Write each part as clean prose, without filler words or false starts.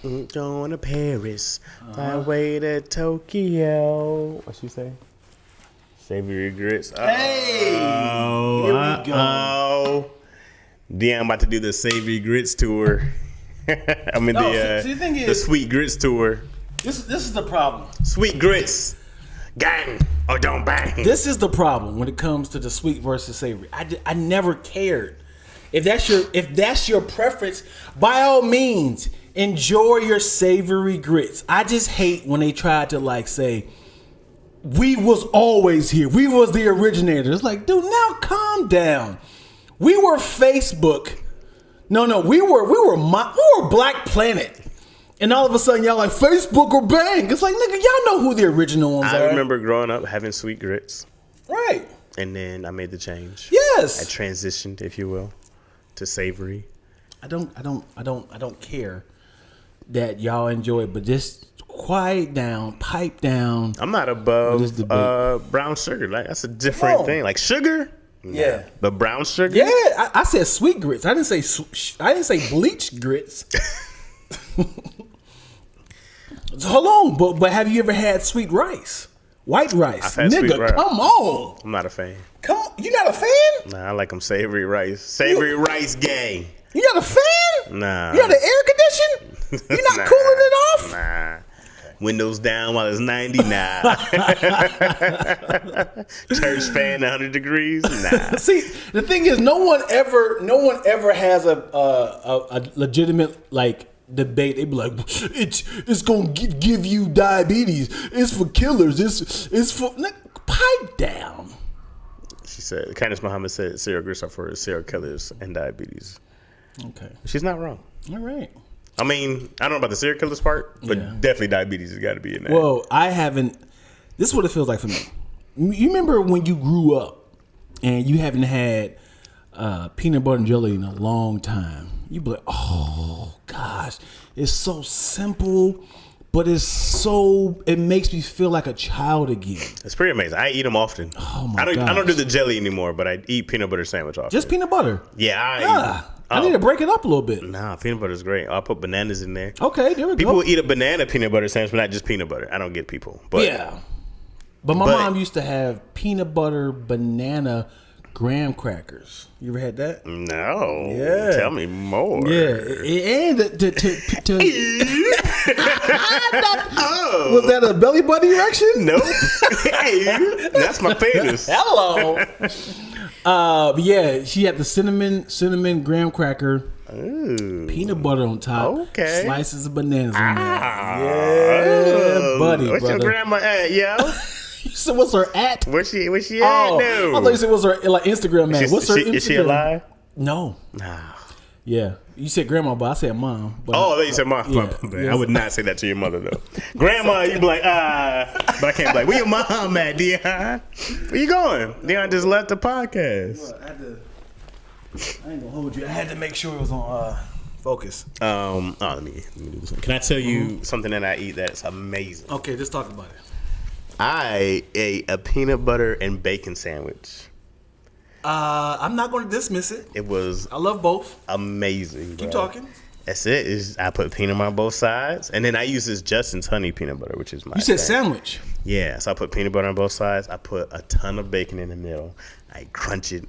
Going to Paris, fly away to Tokyo. What she say? Savory grits. Hey, here we go. Dion about to do the Savory Grits tour. I mean the Sweet Grits tour. This is the problem. Sweet Grits, gang or don't bang. This is the problem when it comes to the sweet versus savory. I never cared. If that's your preference, by all means, enjoy your savory grits. I just hate when they try to like say, we was always here. We was the originator. It's like, dude, now calm down. We were Facebook. No, we were Black Planet. And all of a sudden, y'all like Facebook or bang. It's like, nigga, y'all know who the original ones are. I remember growing up having sweet grits. Right. And then I made the change. Yes. I transitioned, if you will, to savory. I don't care that y'all enjoy it, but just quiet down, pipe down. I'm not above brown sugar. Like that's a different thing. Like sugar. Yeah, but brown sugar. Yeah, I said sweet grits. I didn't say bleached grits. So, hold on, but have you ever had sweet rice? White rice, I've had nigga. Sweet rice. Come on. I'm not a fan. Come on, you not a fan? Nah, I like them savory rice. Savory rice gang. You not a fan? Nah. You got the air condition? You not cooling it off? Nah. Windows down while it's 90. Nah. Church fan 100 degrees. Nah. See, the thing is, no one ever has a legitimate like debate. They be like, it's gonna give you diabetes. It's for killers. It's for pipe down. She said, Candace Muhammad said, cereal grits are for serial killers and diabetes. Okay, she's not wrong. All right. I mean, I don't know about the serial killers part, but definitely diabetes has got to be in there. Well, I haven't. This is what it feels like for me. You remember when you grew up and you haven't had peanut butter and jelly in a long time? You be like, oh gosh, it's so simple, but it makes me feel like a child again. It's pretty amazing. I eat them often. Oh my I don't do the jelly anymore, but I eat peanut butter sandwich often. Just peanut butter? Yeah, I need to break it up a little bit. Nah, peanut butter is great. I'll put bananas in there. Okay, there we go. People will eat a banana peanut butter sandwich, but not just peanut butter. I don't get people. But yeah. But my mom used to have peanut butter banana graham crackers. You ever had that? No. Yeah. Tell me more. Yeah. And was that a belly button erection? Nope. Hey, that's my penis. Hello. Yeah, she had the cinnamon graham cracker, peanut butter on top, slices of bananas in there. Yeah, buddy. What's your grandma at, yo? You said what's her at? Where's she at? I thought you said what's her like Instagram at. What's her Instagram? Is she alive? No. Nah. Yeah. You said grandma, but I said mom. But I thought you said mom. Yeah. I would not say that to your mother, though. Grandma, you'd be like, but I can't be like, where your mom at, Dion? Where you going? Dion just left the podcast. I ain't gonna hold you. I had to make sure it was on focus. Let me do this one. Can I tell you something that I eat that's amazing? Okay, let's talk about it. I ate a peanut butter and bacon sandwich. I'm not going to dismiss it. I love both. Amazing. Bro. Keep talking. That's it. I put peanut on both sides, and then I use this Justin's honey peanut butter, which is my. You said sandwich. Yeah, so I put peanut butter on both sides. I put a ton of bacon in the middle. I crunch it.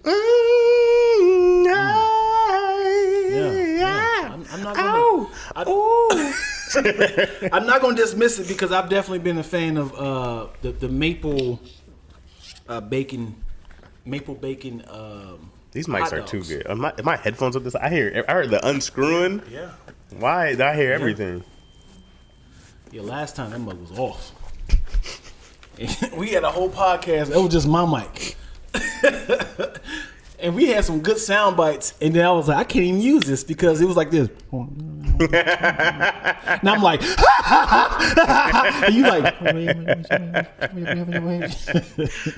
I'm not gonna. I'm not gonna dismiss it because I've definitely been a fan of the maple bacon. These mics are too good. My headphones with this. I heard the unscrewing. Yeah. Why? I hear everything. Yeah. Last time that mug was off. We had a whole podcast. It was just my mic. And we had some good sound bites, and then I was like, I can't even use this because it was like this. And I'm like, and you like,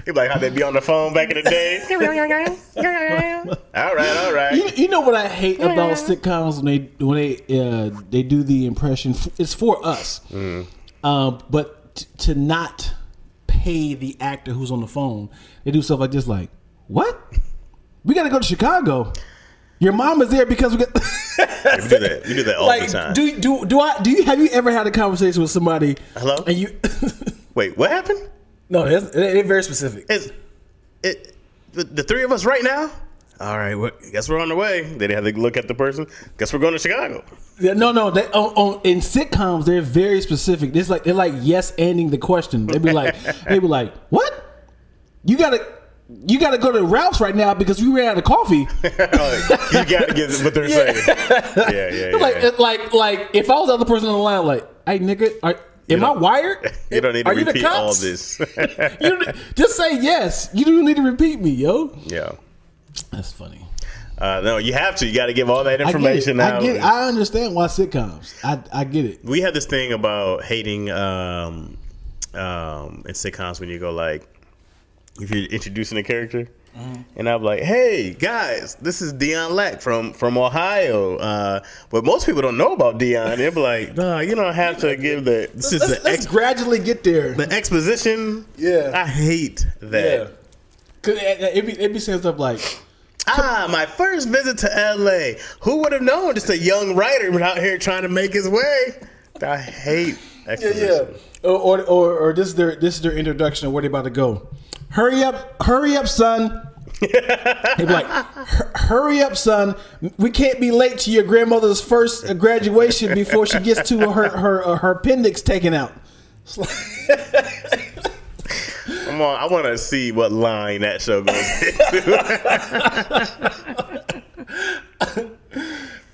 you're like how they be on the phone back in the day. All right. You know what I hate about sitcoms when they do the impression? It's for us, but to not pay the actor who's on the phone, they do stuff like this, like, what? We got to go to Chicago. Your mom is there because we got. We do that. We do that all the time. Do you have you ever had a conversation with somebody? Hello? And you Wait, what happened? No, it's very specific. The three of us right now? All right, guess we're on the way. They didn't have to look at the person. Guess we're going to Chicago. Yeah, no. In sitcoms, they're very specific. They're like yes ending the question. They be like, what? You gotta go to Ralph's right now because we ran out of coffee. You gotta get what they're saying. Yeah. Like if I was the other person on the line, like, hey nigga, am I wired? You don't need to repeat all this. Just say yes. You don't need to repeat me, yo. Yeah. That's funny. No, you have to. You got to give all that information out. I understand why sitcoms. I get it. We had this thing about hating in sitcoms when you go like, if you're introducing a character, and I'm like, hey guys, this is Dion Lack from Ohio. But most people don't know about Dion. They'll be like, no, you don't have to give the. Let's gradually get there. The exposition. Yeah, I hate that. Yeah, cause it be saying stuff like. My first visit to LA. Who would have known? Just a young writer out here trying to make his way. I hate exposition. Yeah. Or this is their introduction of where they about to go. Hurry up, son. They'd be like, hurry up, son. We can't be late to your grandmother's first graduation before she gets to her appendix taken out. Come on, I want to see what line that show goes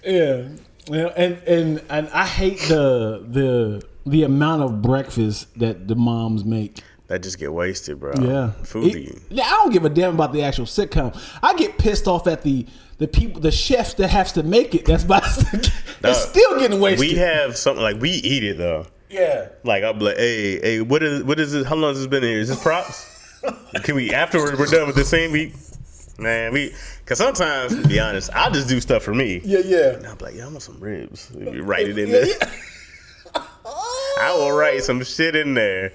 into. Yeah, and I hate the amount of breakfast that the moms make. That just get wasted, bro. Yeah, foodie. I don't give a damn about the actual sitcom. I get pissed off at the people, the chef that has to make it. That's it's still getting wasted. We have something like we eat it though. Yeah. Like I'll be like, hey, what is this? How long has this been here? Is this props? Can we afterwards we're done with the same week? Man, because sometimes, to be honest, I'll just do stuff for me. Yeah. And I'll be like, I want some ribs. You write it in there. I will write some shit in there.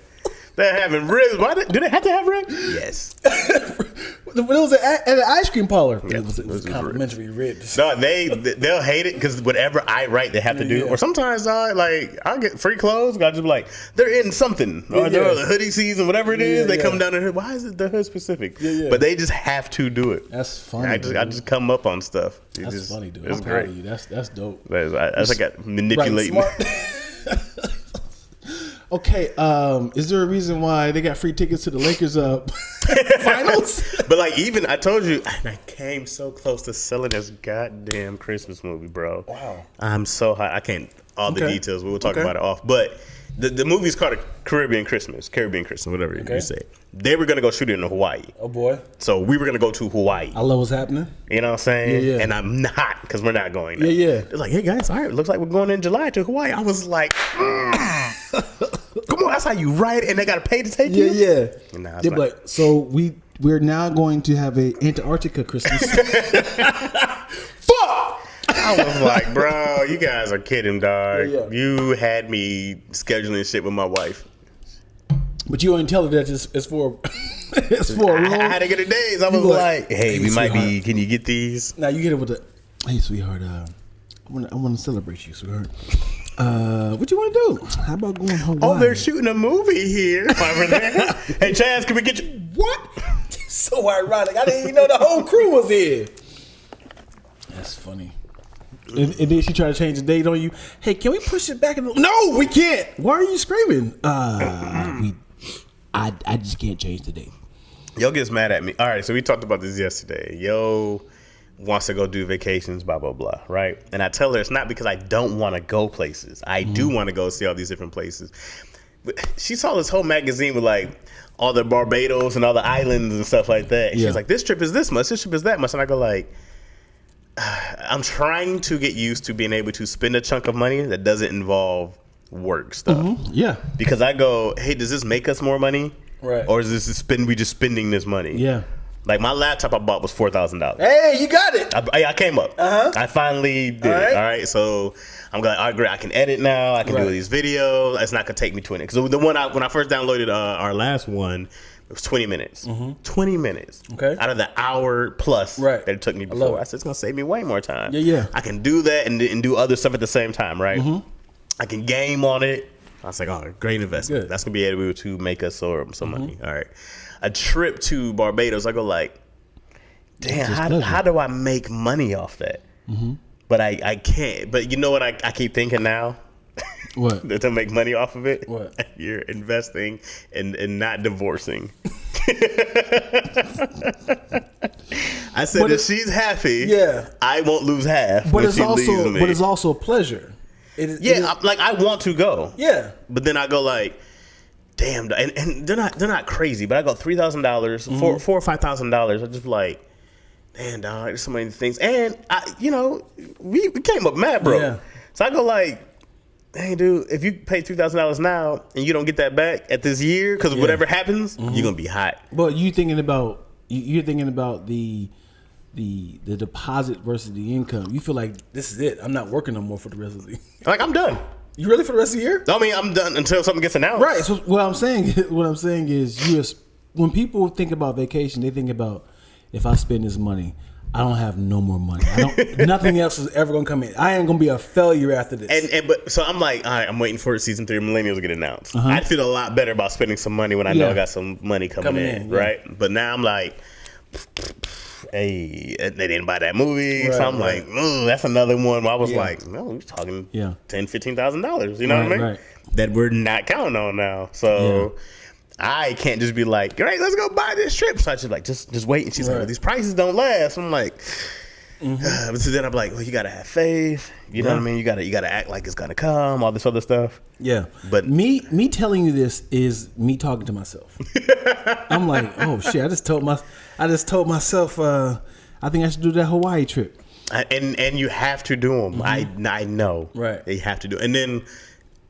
They're having ribs. Do they have to have ribs? Yes. It was at an ice cream parlor. Yeah, it was complimentary ribs. No, they'll hate it because whatever I write, they have to do. Or sometimes I'll get free clothes. I'll just be like, they're in something. Or they're the hoodie season, whatever it is. They come down to hood. Why is it the hood specific? But they just have to do it. That's funny. I just come up on stuff. That's funny, dude. It's great. You. That's dope. That's like manipulating. Right, okay, is there a reason why they got free tickets to the Lakers finals? But like, even I told you, I came so close to selling this goddamn Christmas movie, bro. Wow, I'm so high. I can't the details. We will talk about it off. But the movie's called Caribbean Christmas, whatever you say. They were gonna go shoot it in Hawaii. Oh boy! So we were gonna go to Hawaii. I love what's happening. You know what I'm saying? Yeah. And I'm not, because we're not going there. Yeah. They're like, hey guys, all right, looks like we're going in July to Hawaii. I was like, come on, that's how you write it, and they gotta pay to take you. Yeah. Nah, they're like, so we're now going to have a Antarctica Christmas. Fuck! I was like, bro, you guys are kidding, dog. Yeah. You had me scheduling shit with my wife. But you didn't tell her that it's for it's for a room. I had to get the days. I was like, hey, we might be, can you get these? Now you get it with the, hey, sweetheart, I want to celebrate you, sweetheart. What you want to do? How about going home? Oh, they're shooting a movie here over there. Hey, Chaz, can we get you? What? So ironic. I didn't even know the whole crew was here. That's funny. And then she tried to change the date on you. Hey, can we push it back? No, we can't. Why are you screaming? I just can't change the date. Yo gets mad at me. All right, so we talked about this yesterday. Yo wants to go do vacations, blah, blah, blah, right? And I tell her it's not because I don't want to go places. I do want to go see all these different places. But she saw this whole magazine with like all the Barbados and all the islands and stuff like that. And she's like, this trip is this much, this trip is that much. And I go like, I'm trying to get used to being able to spend a chunk of money that doesn't involve work stuff. Mm-hmm. Yeah. Because I go, hey, does this make us more money? Right. Or is this we just spending this money? Yeah. Like my laptop I bought was $4,000. Hey, you got it. I came up. I finally did it. All right. So I'm like, all right, great. I can edit now. I can do these videos. It's not gonna take me 20. Because the one when I first downloaded our last one, It was 20 minutes. 20 minutes. Okay. Out of the hour plus Right. that it took me love before. it. I said, it's going to save me way more time. Yeah. I can do that and do other stuff at the same time, right? I can game on it. I was like, oh, great investment. Good. That's going to be able to make us some money. All right. A trip to Barbados, I go like, damn, how do I make money off that? But I can't. But you know what I keep thinking now? What? To make money off of it? What? You're investing and not divorcing. I said if she's happy, I won't lose half. But when it's she leaves me. but it's also a pleasure. Like I want to go. Yeah. But then I go like, damn, and they're not crazy, but I go $3,000, $4,000 or $5,000. I just be like, damn, dog, there's so many things, and we came up mad, bro. Yeah. So I go like, hey, dude, if you pay $3,000 now and you don't get that back at this year because whatever happens, you're gonna be hot. But you're thinking about the deposit versus the income. You feel like this is it. I'm not working no more for the rest of the year. Like I'm done. You ready for the rest of the year? I mean, I'm done until something gets announced. Right. So what I'm saying is, when people think about vacation, they think about if I spend this money, I don't have no more money. Nothing else is ever gonna come in. I ain't gonna be a failure after this. But so I'm like, all right, I'm waiting for season 3 of Millennials to get announced. I'd feel a lot better about spending some money when I know I got some money coming in, right? Yeah. But now I'm like, hey, they didn't buy that movie, right, so I'm like, that's another one. Where I was like, no, we're talking $10,000-$15,000. You know what I mean? Right. That we're not counting on now. So. Yeah. I can't just be like, all right, let's go buy this trip. So I just like, just wait. And she's like, well, these prices don't last. I'm like, but so then I'm like, well, you gotta have faith. You know what I mean? You gotta act like it's gonna come. All this other stuff. Yeah. But me telling you this is me talking to myself. I'm like, oh shit! I just told myself, I think I should do that Hawaii trip. And you have to do them. I know. Right. You have to do. And then.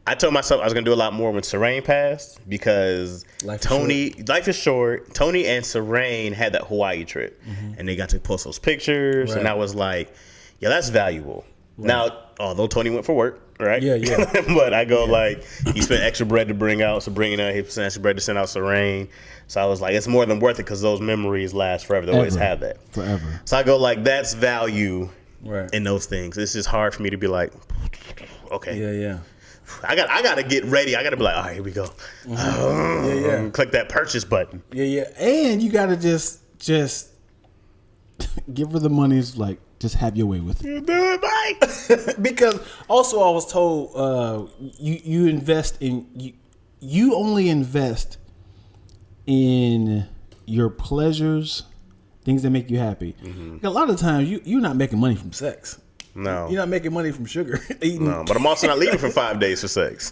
I told myself I was gonna do a lot more when Serene passed because life is short. Tony and Serene had that Hawaii trip, and they got to post those pictures, and I was like, "Yeah, that's valuable." Right. Now, although Tony went for work, right? Yeah. But I go like, he spent extra bread to bring out, so bringing out, he spent extra bread to send out Serene. So I was like, it's more than worth it because those memories last forever. They always have that forever. So I go like, that's value in those things. It's just hard for me to be like, okay, yeah. I gotta get ready. I gotta be like, all right, here we go. Click that purchase button. Yeah. And you gotta just give her the money. Like, just have your way with it. You do it, Mike. Because also I was told you invest in you only invest in your pleasures, things that make you happy. A lot of times you're not making money from sex. No. You're not making money from sugar. No, but I'm also not leaving for 5 days for sex.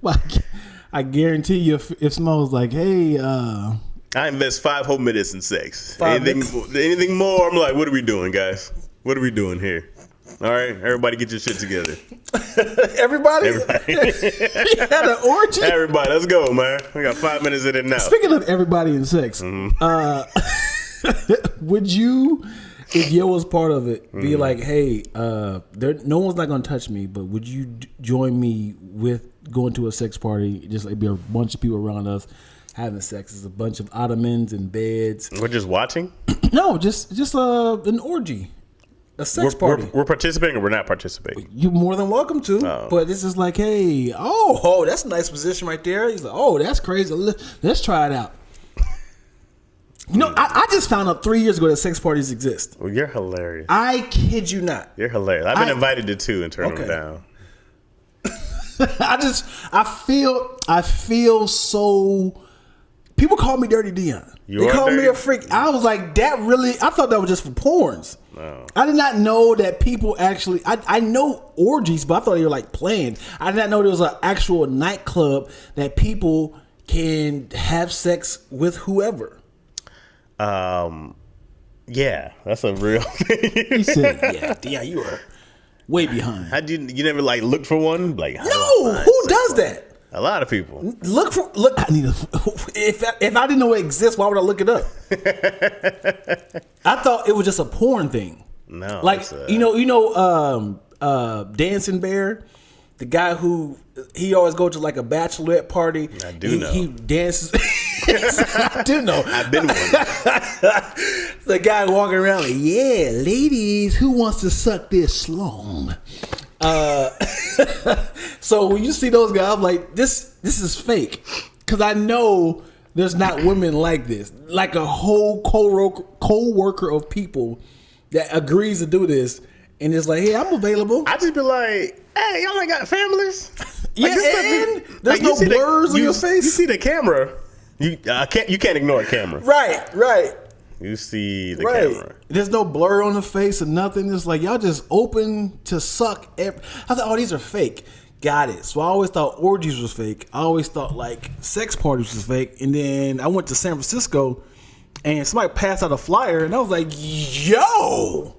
Well, I guarantee you if Smo's like, hey, I invest 5 whole minutes in sex. Anything more, I'm like, what are we doing, guys? What are we doing here? All right, everybody get your shit together. Everybody? You had an orgy? Everybody, let's go, man. We got 5 minutes in it now. Speaking of everybody in sex, would you... If Yo was part of it, be like, hey, no one's not gonna touch me, but would you join me with going to a sex party? Just like be a bunch of people around us having sex. It's a bunch of ottomans and beds. We're just watching? No, just an orgy, a sex party. We're participating or we're not participating? You're more than welcome to, but this is like, hey, oh, that's a nice position right there. He's like, oh, that's crazy. Let's try it out. You know, I just found out 3 years ago that sex parties exist. Well, you're hilarious. I kid you not. You're hilarious. I've been invited to 2 and turned them down. I feel so. People call me Dirty Dion. They call me a freak. I was like, that really. I thought that was just for porns. No. I did not know that people actually. I know orgies, but I thought they were like playing. I did not know there was an actual nightclub that people can have sex with whoever. Yeah, that's a real thing. He said, yeah, you are way behind. How you never like looked for one? Like, no, who does that? A lot of people. Look. I need if I didn't know it exists, why would I look it up? I thought it was just a porn thing. No, like Dancing Bear. The guy who he always go to like a bachelorette party. I do know. He dances. I do know. I've been one. The guy walking around like, yeah, ladies, who wants to suck this slong? So when you see those guys, I'm like, this is fake, because I know there's not women like this, like a whole co-worker of people that agrees to do this, and it's like, hey, I'm available. I just be like, hey, y'all ain't got families. Yeah, and there's no blurs on your face. You see the camera. You can't ignore a camera. Right. You see the camera. There's no blur on the face or nothing. It's like y'all just open to suck. I thought, oh, these are fake. Got it. So I always thought orgies was fake. I always thought like sex parties was fake. And then I went to San Francisco and somebody passed out a flyer and I was like, yo.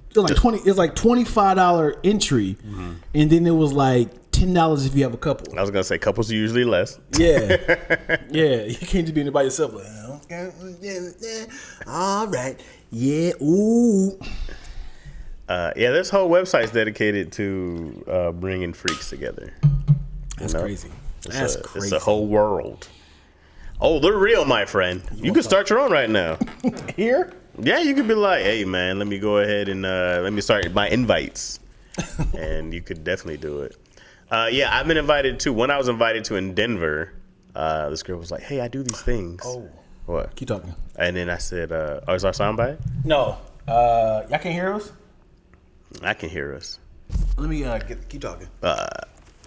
It was like $25 entry, and then it was like $10 if you have a couple. I was gonna say couples are usually less. Yeah. You can't just be in there by yourself. Like, okay, all right, yeah, ooh. There's whole websites dedicated to bringing freaks together. That's crazy. That's crazy. It's a whole world. Oh, they're real, my friend. You can start your own right now. Here? Yeah, you could be like, hey, man, let me go ahead and let me start my invites. And you could definitely do it. I've been invited to. One I was invited to in Denver, this girl was like, hey, I do these things. Oh. What? Keep talking. And then I said, is our soundbite? No. Y'all can hear us? I can hear us. Let me keep talking. I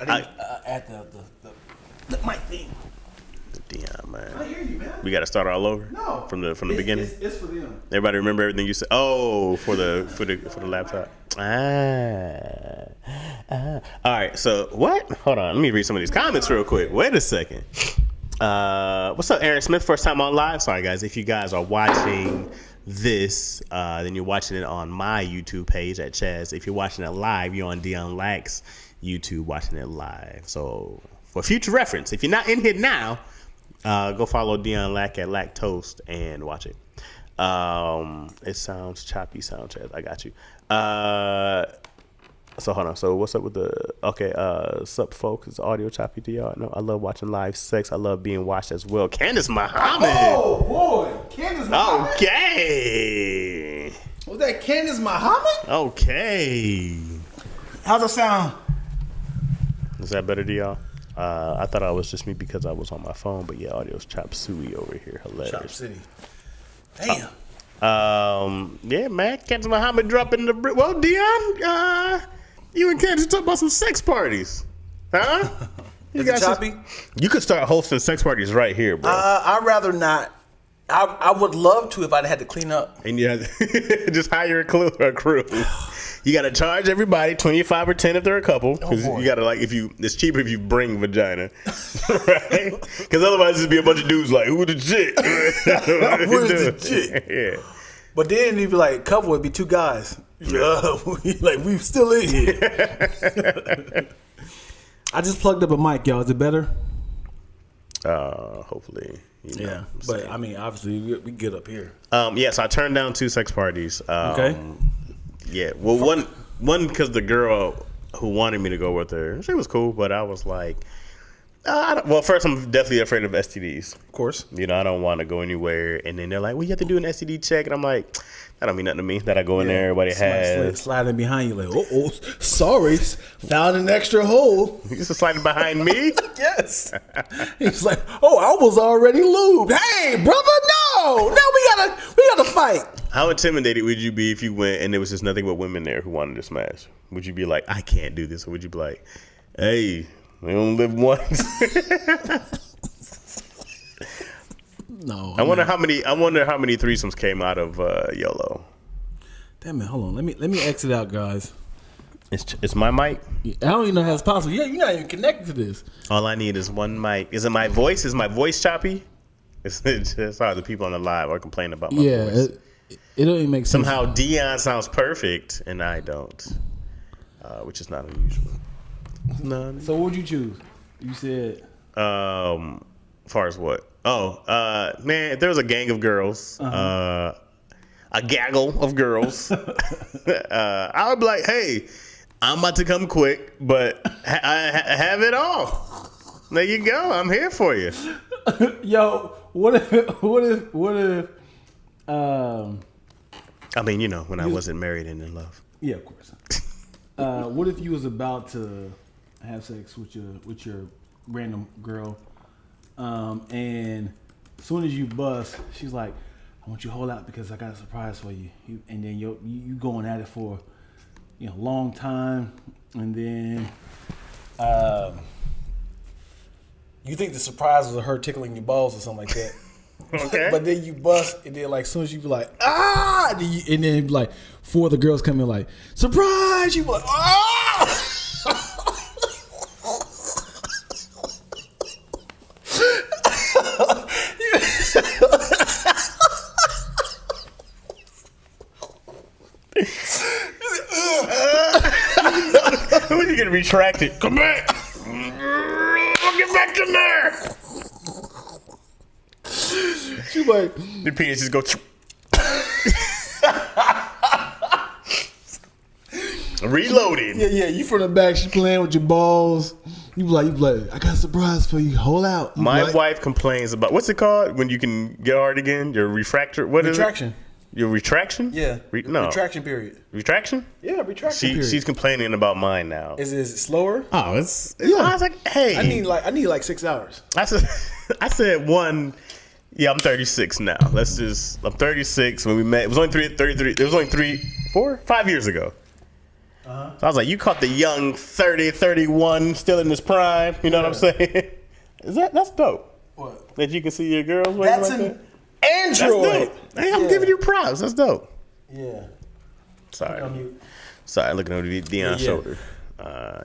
didn't add the mic thing. Dion, man. I hear you, man. We got to start all over. No, from the beginning. It's for them. Everybody remember everything you said. Oh, for the laptop. All right. So what? Hold on. Let me read some of these comments real quick. Wait a second. What's up, Aaron Smith? First time on live. Sorry, guys. If you guys are watching this, then you're watching it on my YouTube page at Chaz. If you're watching it live, you're on Dion Lack's YouTube watching it live. So for future reference, if you're not in here now, go follow Dion Lack at Lack Toast and watch it. It sounds choppy, sound Chaz. I got you. So hold on. So what's up with sup folks? Is audio choppy to y'all? No, I love watching live sex. I love being watched as well. Candace Muhammad. Oh boy, Candace Muhammad. Okay. Was that Candace Muhammad? Okay. How's it sound? Is that better to y'all? I thought I was just me because I was on my phone, but yeah, audio's chop suey over here. Hilarious. Chop City. Damn. Yeah, man. Candace Muhammad dropping the well, Dion. You and Candace talk about some sex parties, huh? Is it choppy? You could start hosting sex parties right here, bro. I'd rather not. I would love to if I had to clean up. And you have to just hire a crew. You got to charge everybody 25 or 10 if they're a couple. Because you got to it's cheaper if you bring vagina, right? Because otherwise it'd be a bunch of dudes like, who the chick? Where's the chick? Yeah. But then you'd be like, couple would be two guys. Yeah, we still in here. I just plugged up a mic, y'all. Is it better? Hopefully. Yeah, but I mean, obviously we get up here. So I turned down 2 sex parties. Okay. Yeah, well, one because the girl who wanted me to go with her, she was cool, but I was like, first I'm definitely afraid of STDs. Of course. I don't want to go anywhere, and then they're like, well, you have to do an STD check, and I'm like, that don't mean nothing to me. That I go in there, everybody has sliding behind you like, sorry, found an extra hole. You just sliding behind me? Yes. He's like, I was already lubed. Hey, brother, no, we gotta fight. How intimidated would you be if you went and there was just nothing but women there who wanted to smash? Would you be like, I can't do this, or would you be like, hey, we don't live once? No. I wonder how many threesomes came out of YOLO. Damn it! Hold on. Let me exit out, guys. It's my mic. I don't even know how it's possible. Yeah, you're not even connected to this. All I need is one mic. Is it my voice? Is my voice choppy? It's hard. The people on the live are complaining about my voice. It don't even make sense. Somehow Dion sounds perfect and I don't, which is not unusual. No. So what would you choose? You said. Far as what? Man, if there was a gang of girls, a gaggle of girls, I would be like, hey, I'm about to come quick, but I have it all. There you go. I'm here for you. Yo, what if I mean, you know, when I wasn't married and in love. yeah, of course. What if you was about to have sex with your random girl, and as soon as you bust, she's like, "I want you to hold out because I got a surprise for you." And then you going at it for long time, and then you think the surprise was her tickling your balls or something like that. Okay. But then you bust, and then like as soon as you be like, ah, and then like 4 of the girls come in like, surprise, you be like, ah. When you get retracted, come back. Get back in there. She like, The penis just go. Reloaded. yeah. You from the back, she playing with your balls. You be like, I got a surprise for you. Hold out. You My like, wife complains about what's it called when you can get hard again? Your refractor. What is retraction. it? Your retraction? Yeah. No. Retraction period. Retraction? Yeah, retraction period. She's complaining about mine now. Is it slower? Oh, it's. Yeah. I was like, hey. I need like 6 hours. I said one. Yeah, I'm 36 now. I'm 36. When we met, it was only 33. It was only 5 years ago. So I was like, you caught the young 30, 31, still in his prime. You know what I'm saying? That's dope. What? That you can see your girls. That's like an that? That's Android. dope. Hey, I'm giving you props. That's dope. Yeah. Sorry. On you. Sorry, looking over Dion's Yeah. shoulder.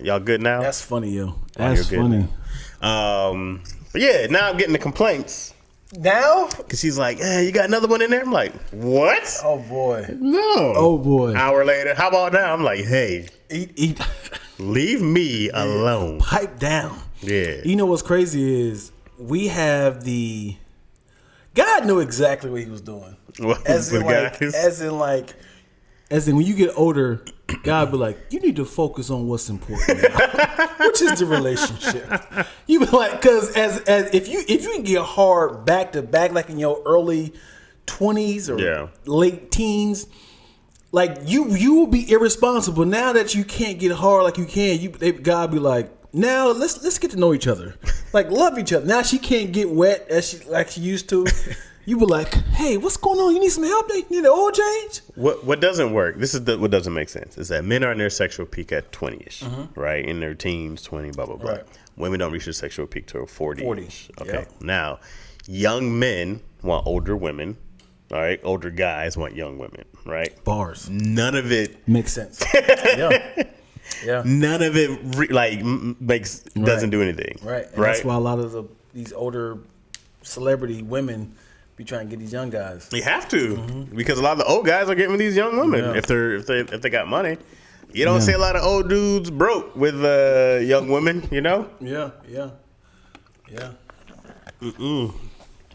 Y'all good now? That's funny, yo. Oh, That's you're good funny. But yeah, now I'm getting the complaints. Now? Because she's like, you got another one in there? I'm like, what? Oh boy. No. Oh boy. Hour later, how about now? I'm like, hey, Eat. leave me alone. Pipe down. Yeah. You know what's crazy is we have the. God knew exactly what he was doing. What, As in, with guys? as in when you get older, God be like, you need to focus on what's important now, which is the relationship. You be like, because as if you can get hard back to back, like in your early 20s or late teens, like you will be irresponsible. Now that you can't get hard like you can, God be like, now let's get to know each other, like love each other. Now she can't get wet as she used to. You be like, hey, what's going on? You need some help? You need an oil change? What doesn't work? This is what doesn't make sense. Is that men are in their sexual peak at 20ish, right? In their teens, 20, blah blah blah. Right. Women don't reach their sexual peak till 40. 40. Okay. Yep. Now, young men want older women. All right. Older guys want young women. Right. Bars. None of it Makes sense. Yeah. None of it doesn't do anything. Right. And that's why a lot of these older celebrity women be trying to get these young guys. You have to, because a lot of the old guys are getting with these young women if they got money. You don't see a lot of old dudes broke with young women, you know? Yeah.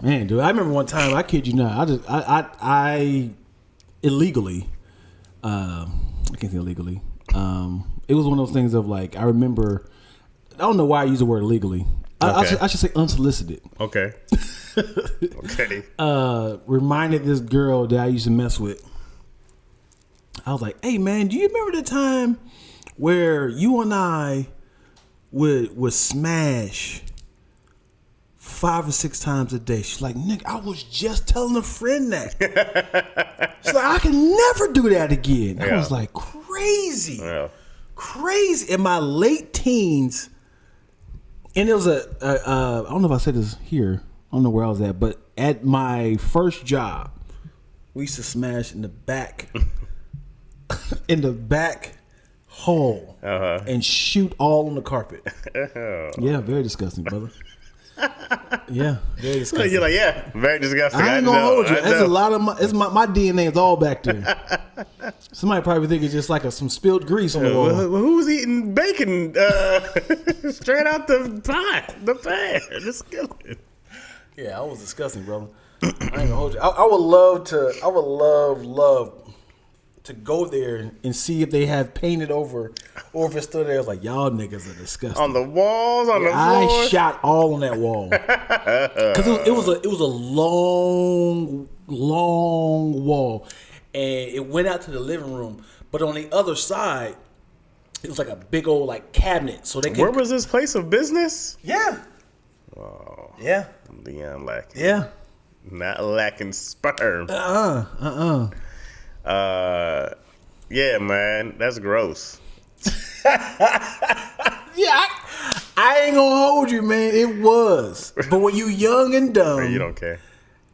Man, dude, I remember one time, I kid you not, I illegally, I can't say illegally, it was one of those things of like, I remember, I don't know why I use the word illegally. I should say unsolicited. Okay. Okay. Reminded this girl that I used to mess with. I was like, hey man, do you remember the time where you and I would smash 5 or 6 times a day? She's like, Nick, I was just telling a friend that. She's like, I can never do that again. I was like, crazy. Yeah. Crazy. In my late teens, and it was I don't know if I said this here. I don't know where I was at, but at my first job, we used to smash in the back, in the back hall, and shoot all on the carpet. Yeah, very disgusting, brother. Yeah, very disgusting. You're like, very disgusting. I ain't gonna hold you. There's a lot of my DNA is all back there. Somebody probably think it's just like some spilled grease on the wall. Who's eating bacon straight out the pan, the skillet? Yeah, I was disgusting, brother. I ain't gonna hold you. I would love to to go there and see if they have painted over or if it's still there. I was like, y'all niggas are disgusting. On the walls, on the floor. I shot all on that wall because it was a long wall, and it went out to the living room. But on the other side, it was like a big old like cabinet. So they could, where was this place of business? Yeah. Oh, Yeah. Dion lacking. Yeah. Not lacking sperm. Yeah, man, that's gross. Yeah, I ain't gonna hold you, man. It was, but when you young and dumb, You don't care.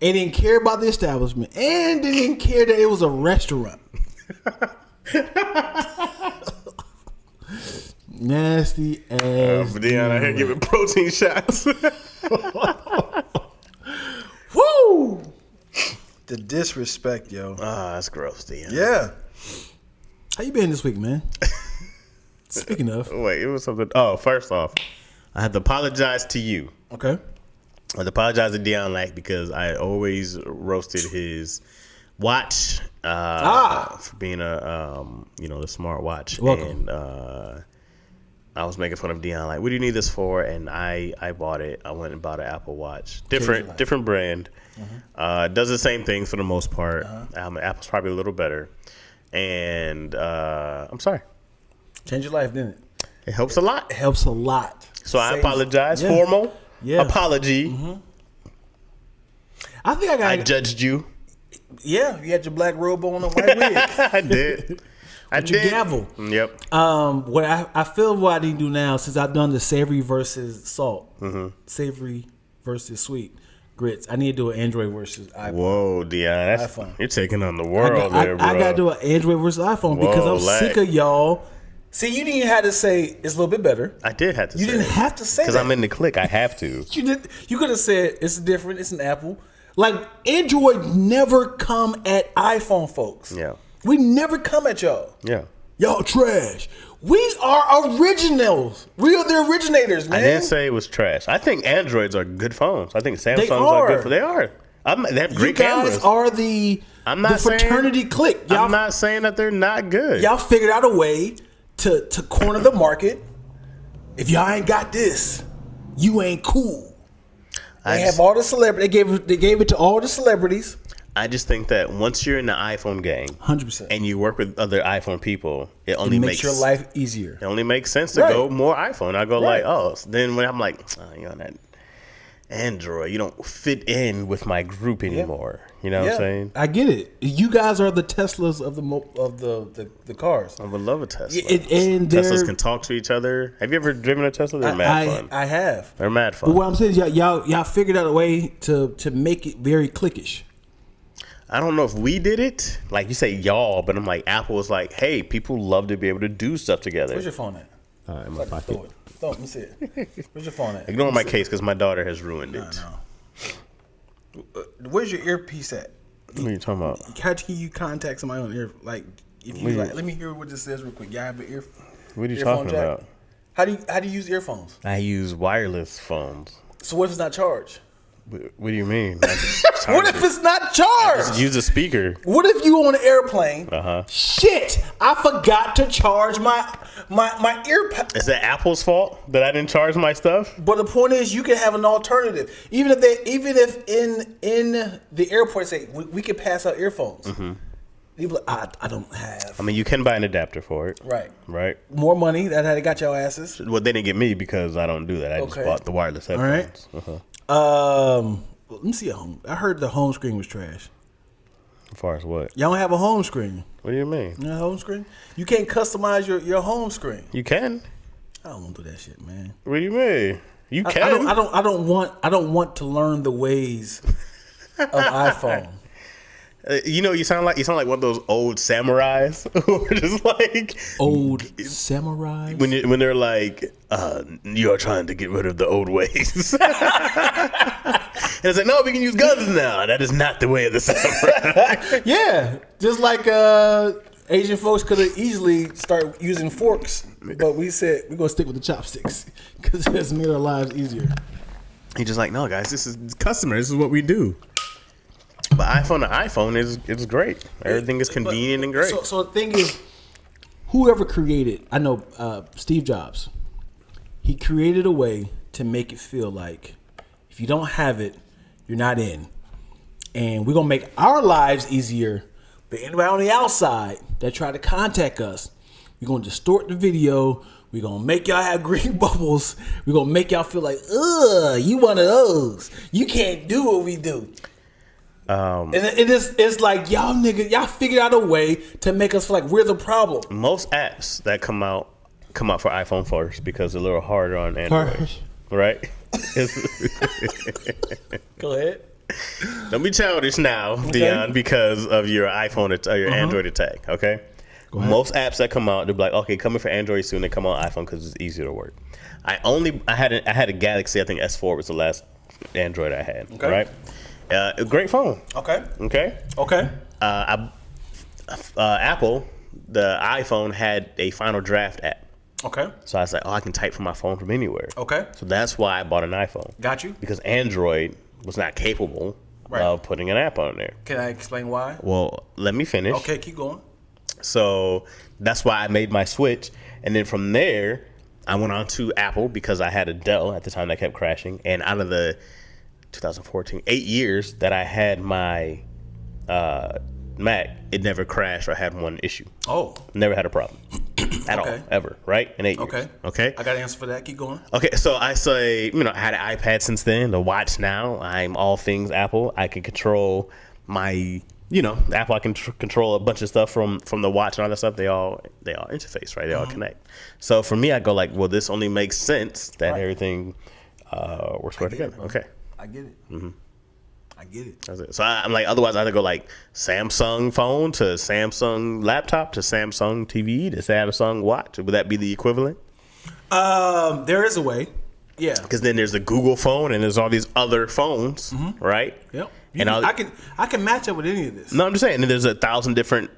and didn't care about the establishment, and didn't care that it was a restaurant. Nasty ass. But Dion out here giving protein shots. Woo! The disrespect, yo. That's gross, Dion. Yeah. How you been this week, man? Speaking of. Wait, it was something. Oh, first off, I had to apologize to you. Okay. I had to apologize to Dion Lack because I always roasted his watch for being the smart watch. Welcome. And I was making fun of Dion like, what do you need this for? And I bought it. I went and bought an Apple Watch. Different brand. Does the same thing for the most part. Apple's probably a little better. And I'm sorry. Changed your life, didn't it? It helps a lot. It helps a lot. So I apologize. Yeah. Formal apology. I think I judged you. Yeah, you had your black robe on and white wig. I did. I did. Your gavel. Yep. What I feel what I need to do now, since I've done the savory versus salt, savory versus sweet grits, I need to do an Android versus iPhone. Whoa, Dion, iPhone. You're taking on the world there, bro. I got to do an Android versus iPhone because I'm sick of y'all. See, you didn't have to say it's a little bit better. I did have to. You didn't have to say that because I'm in the clique. I have to. You could have said it's different. It's an Apple. Like Android never come at iPhone folks. Yeah. We never come at y'all. Yeah. Y'all trash. We are originals. We are the originators, man. I didn't say it was trash. I think Androids are good phones. I think Samsungs are good. They are. They have great cameras. You guys are the fraternity clique. Y'all, I'm not saying that they're not good. Y'all figured out a way to corner the market. If y'all ain't got this, you ain't cool. They have all the celebrities. They gave it to all the celebrities. I just think that once you're in the iPhone game, 100%, and you work with other iPhone people, it makes your life easier. It only makes sense to go more iPhone. I go so then when I'm like, you're on that Android, you don't fit in with my group anymore. You know what I'm saying? I get it. You guys are the Teslas of the cars. I would love a Tesla. And Teslas can talk to each other. Have you ever driven a Tesla? They're mad fun. I have. They're mad fun. But what I'm saying is y'all figured out a way to make it very cliquish. I don't know if we did it. Like you say y'all, but I'm like, Apple was like, hey, people love to be able to do stuff together. Where's your phone at? In my pocket. Throw it. Let me see it. Where's your phone at? Ignore my case because my daughter has ruined it. No. Where's your earpiece at? What are you talking about? How can you contact somebody on ear? Like, if you let me hear what this says real quick. Y'all have an What are you talking about? How do you use earphones? I use wireless phones. So what if it's not charged? What do you mean? What if it's not charged? Just use a speaker. What if you on an airplane? Shit, I forgot to charge my earpiece. Is that Apple's fault that I didn't charge my stuff? But the point is, you can have an alternative. Even if in the airport say we can pass out earphones. You be like, I don't have. I mean, you can buy an adapter for it. Right. More money. That had got your asses. Well, they didn't get me because I don't do that. I just bought the wireless headphones. All right. Let me see. I heard the home screen was trash. As far as what? Y'all don't have a home screen. What do you mean? You know, home screen? You can't customize your home screen. You can. I don't want to do that shit, man. What do you mean? You can. I don't want to learn the ways of iPhone. You sound like one of those old samurais who are just like old samurais. When they're like, you're trying to get rid of the old ways. And it's like, no, we can use guns now. That is not the way of the samurai. Yeah, just like Asian folks could have easily started using forks, but we said we're gonna stick with the chopsticks because it's made our lives easier. He's just like, no, guys, this is customer. This is what we do. But iPhone to iPhone is great. Everything is convenient and great. So the thing is, whoever created, I know Steve Jobs, he created a way to make it feel like if you don't have it, you're not in. And we're going to make our lives easier. But anybody on the outside that try to contact us, we're going to distort the video. We're going to make y'all have green bubbles. We're going to make y'all feel like, ugh, you one of those. You can't do what we do. And it's like, y'all figured out a way to make us feel like we're the problem. Most apps that come out for iPhone first because they're a little harder on Android. Right? Go ahead. Don't be childish now, okay, Dion, because of your iPhone or your Android attack, okay? Most apps that come out, they're like, okay, coming for Android soon. They come on iPhone because it's easier to work. I had a Galaxy, I think S4 was the last Android I had, right? A great phone. Okay. Apple, the iPhone had a Final Draft app. Okay. So I was like, I can type from my phone from anywhere. Okay. So that's why I bought an iPhone. Got you. Because Android was not capable of putting an app on there. Can I explain why? Well, let me finish. Okay, keep going. So that's why I made my switch. And then from there, I went on to Apple because I had a Dell at the time that kept crashing. And out of the 2014, 8 years that I had my Mac, it never crashed or had one issue. Oh. Never had a problem. At all, ever, right? In 8 years. Okay. I got an answer for that. Keep going. Okay, so I say, I had an iPad since then, the watch now. I'm all things Apple. I can control my, Apple, I can control a bunch of stuff from the watch and all that stuff. They all interface, right? They all connect. So for me, I go like, well, this only makes sense that everything works well together. Okay. I get it. Mm-hmm. I get it. That's it. So I'm like, otherwise I had to go like Samsung phone to Samsung laptop to Samsung TV to Samsung watch. Would that be the equivalent? There is a way. Yeah. Because then there's the Google phone and there's all these other phones, right? Yep. I can match up with any of this. No, I'm just saying. And there's 1,000 different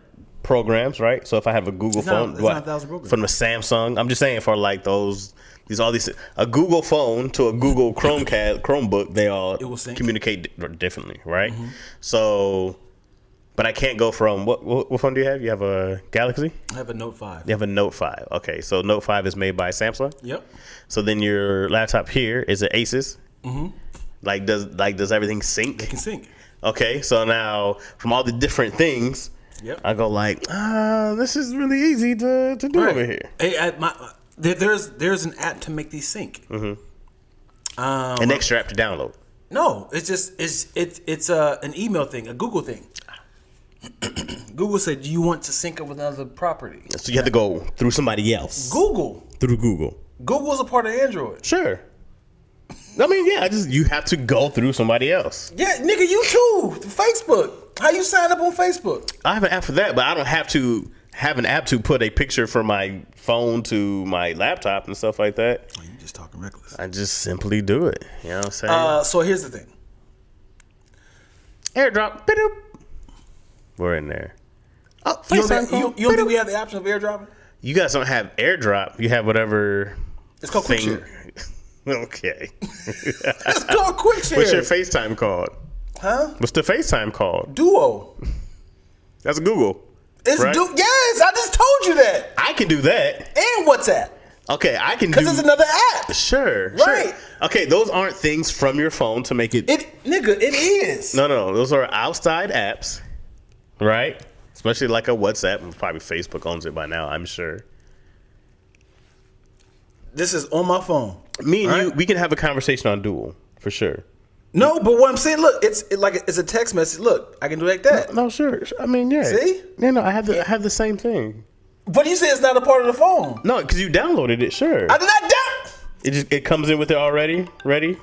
programs, right? So if I have a Google phone, it's not 1,000 programs. From the Samsung, I'm just saying for like a Google phone to a Google Chromebook, they all communicate differently, right? So, but I can't go from what phone do you have? You have a Galaxy? I have a Note 5. You have a Note 5. Okay, so Note 5 is made by Samsung. Yep. So then your laptop here is an Asus. Does everything sync? It can sync. Okay, so now from all the different things, I go like, this is really easy to do over here. Hey, there's an app to make these sync. An extra app to download. No, it's just it's an email thing, a Google thing. Google said, "Do you want to sync up with another property?" So you have to go through somebody else. Through Google. Google's a part of Android. Sure. I mean, you have to go through somebody else. Yeah, nigga, you too. Facebook. How you sign up on Facebook? I have an app for that, but I don't have to have an app to put a picture from my phone to my laptop and stuff like that. Oh, you just talking reckless. I just simply do it. You know what I'm saying? So here's the thing. AirDrop. Ba-doop. We're in there. Oh, you don't think we have the option of airdropping? You guys don't have AirDrop. You have whatever. It's called QuickShare. Okay. It's called QuickShare. What's your FaceTime called? Huh? What's the FaceTime called? Duo. That's Google. It's right? Yes, I just told you that. I can do that. And WhatsApp. Okay, I can do. Because it's another app. Sure. Right. Sure. Okay, those aren't things from your phone to make it. Nigga, it is. No. Those are outside apps, right? Especially like a WhatsApp. Probably Facebook owns it by now, I'm sure. This is on my phone. Me and you, we can have a conversation on Dual, for sure. No, but what I'm saying, look, it's a text message. Look, I can do like that. No, sure. I mean, yeah. See? Yeah, no, I have the same thing. But you say it's not a part of the phone. No, because you downloaded it, sure. I did not download. It comes in with it already, ready?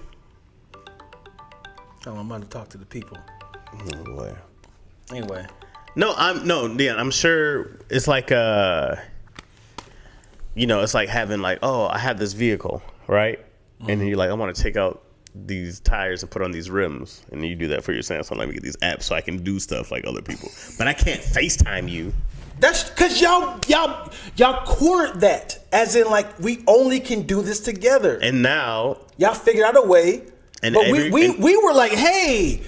Oh, I'm about to talk to the people. Oh, boy. Anyway. Dion, I'm sure it's like it's like having like, oh, I have this vehicle, right? And then you're like, I want to take out these tires and put on these rims, and then you do that for your Samsung. Let me get these apps so I can do stuff like other people, but I can't FaceTime you. That's because y'all cornered that, as in like we only can do this together. And now y'all figured out a way. And but we were like, hey,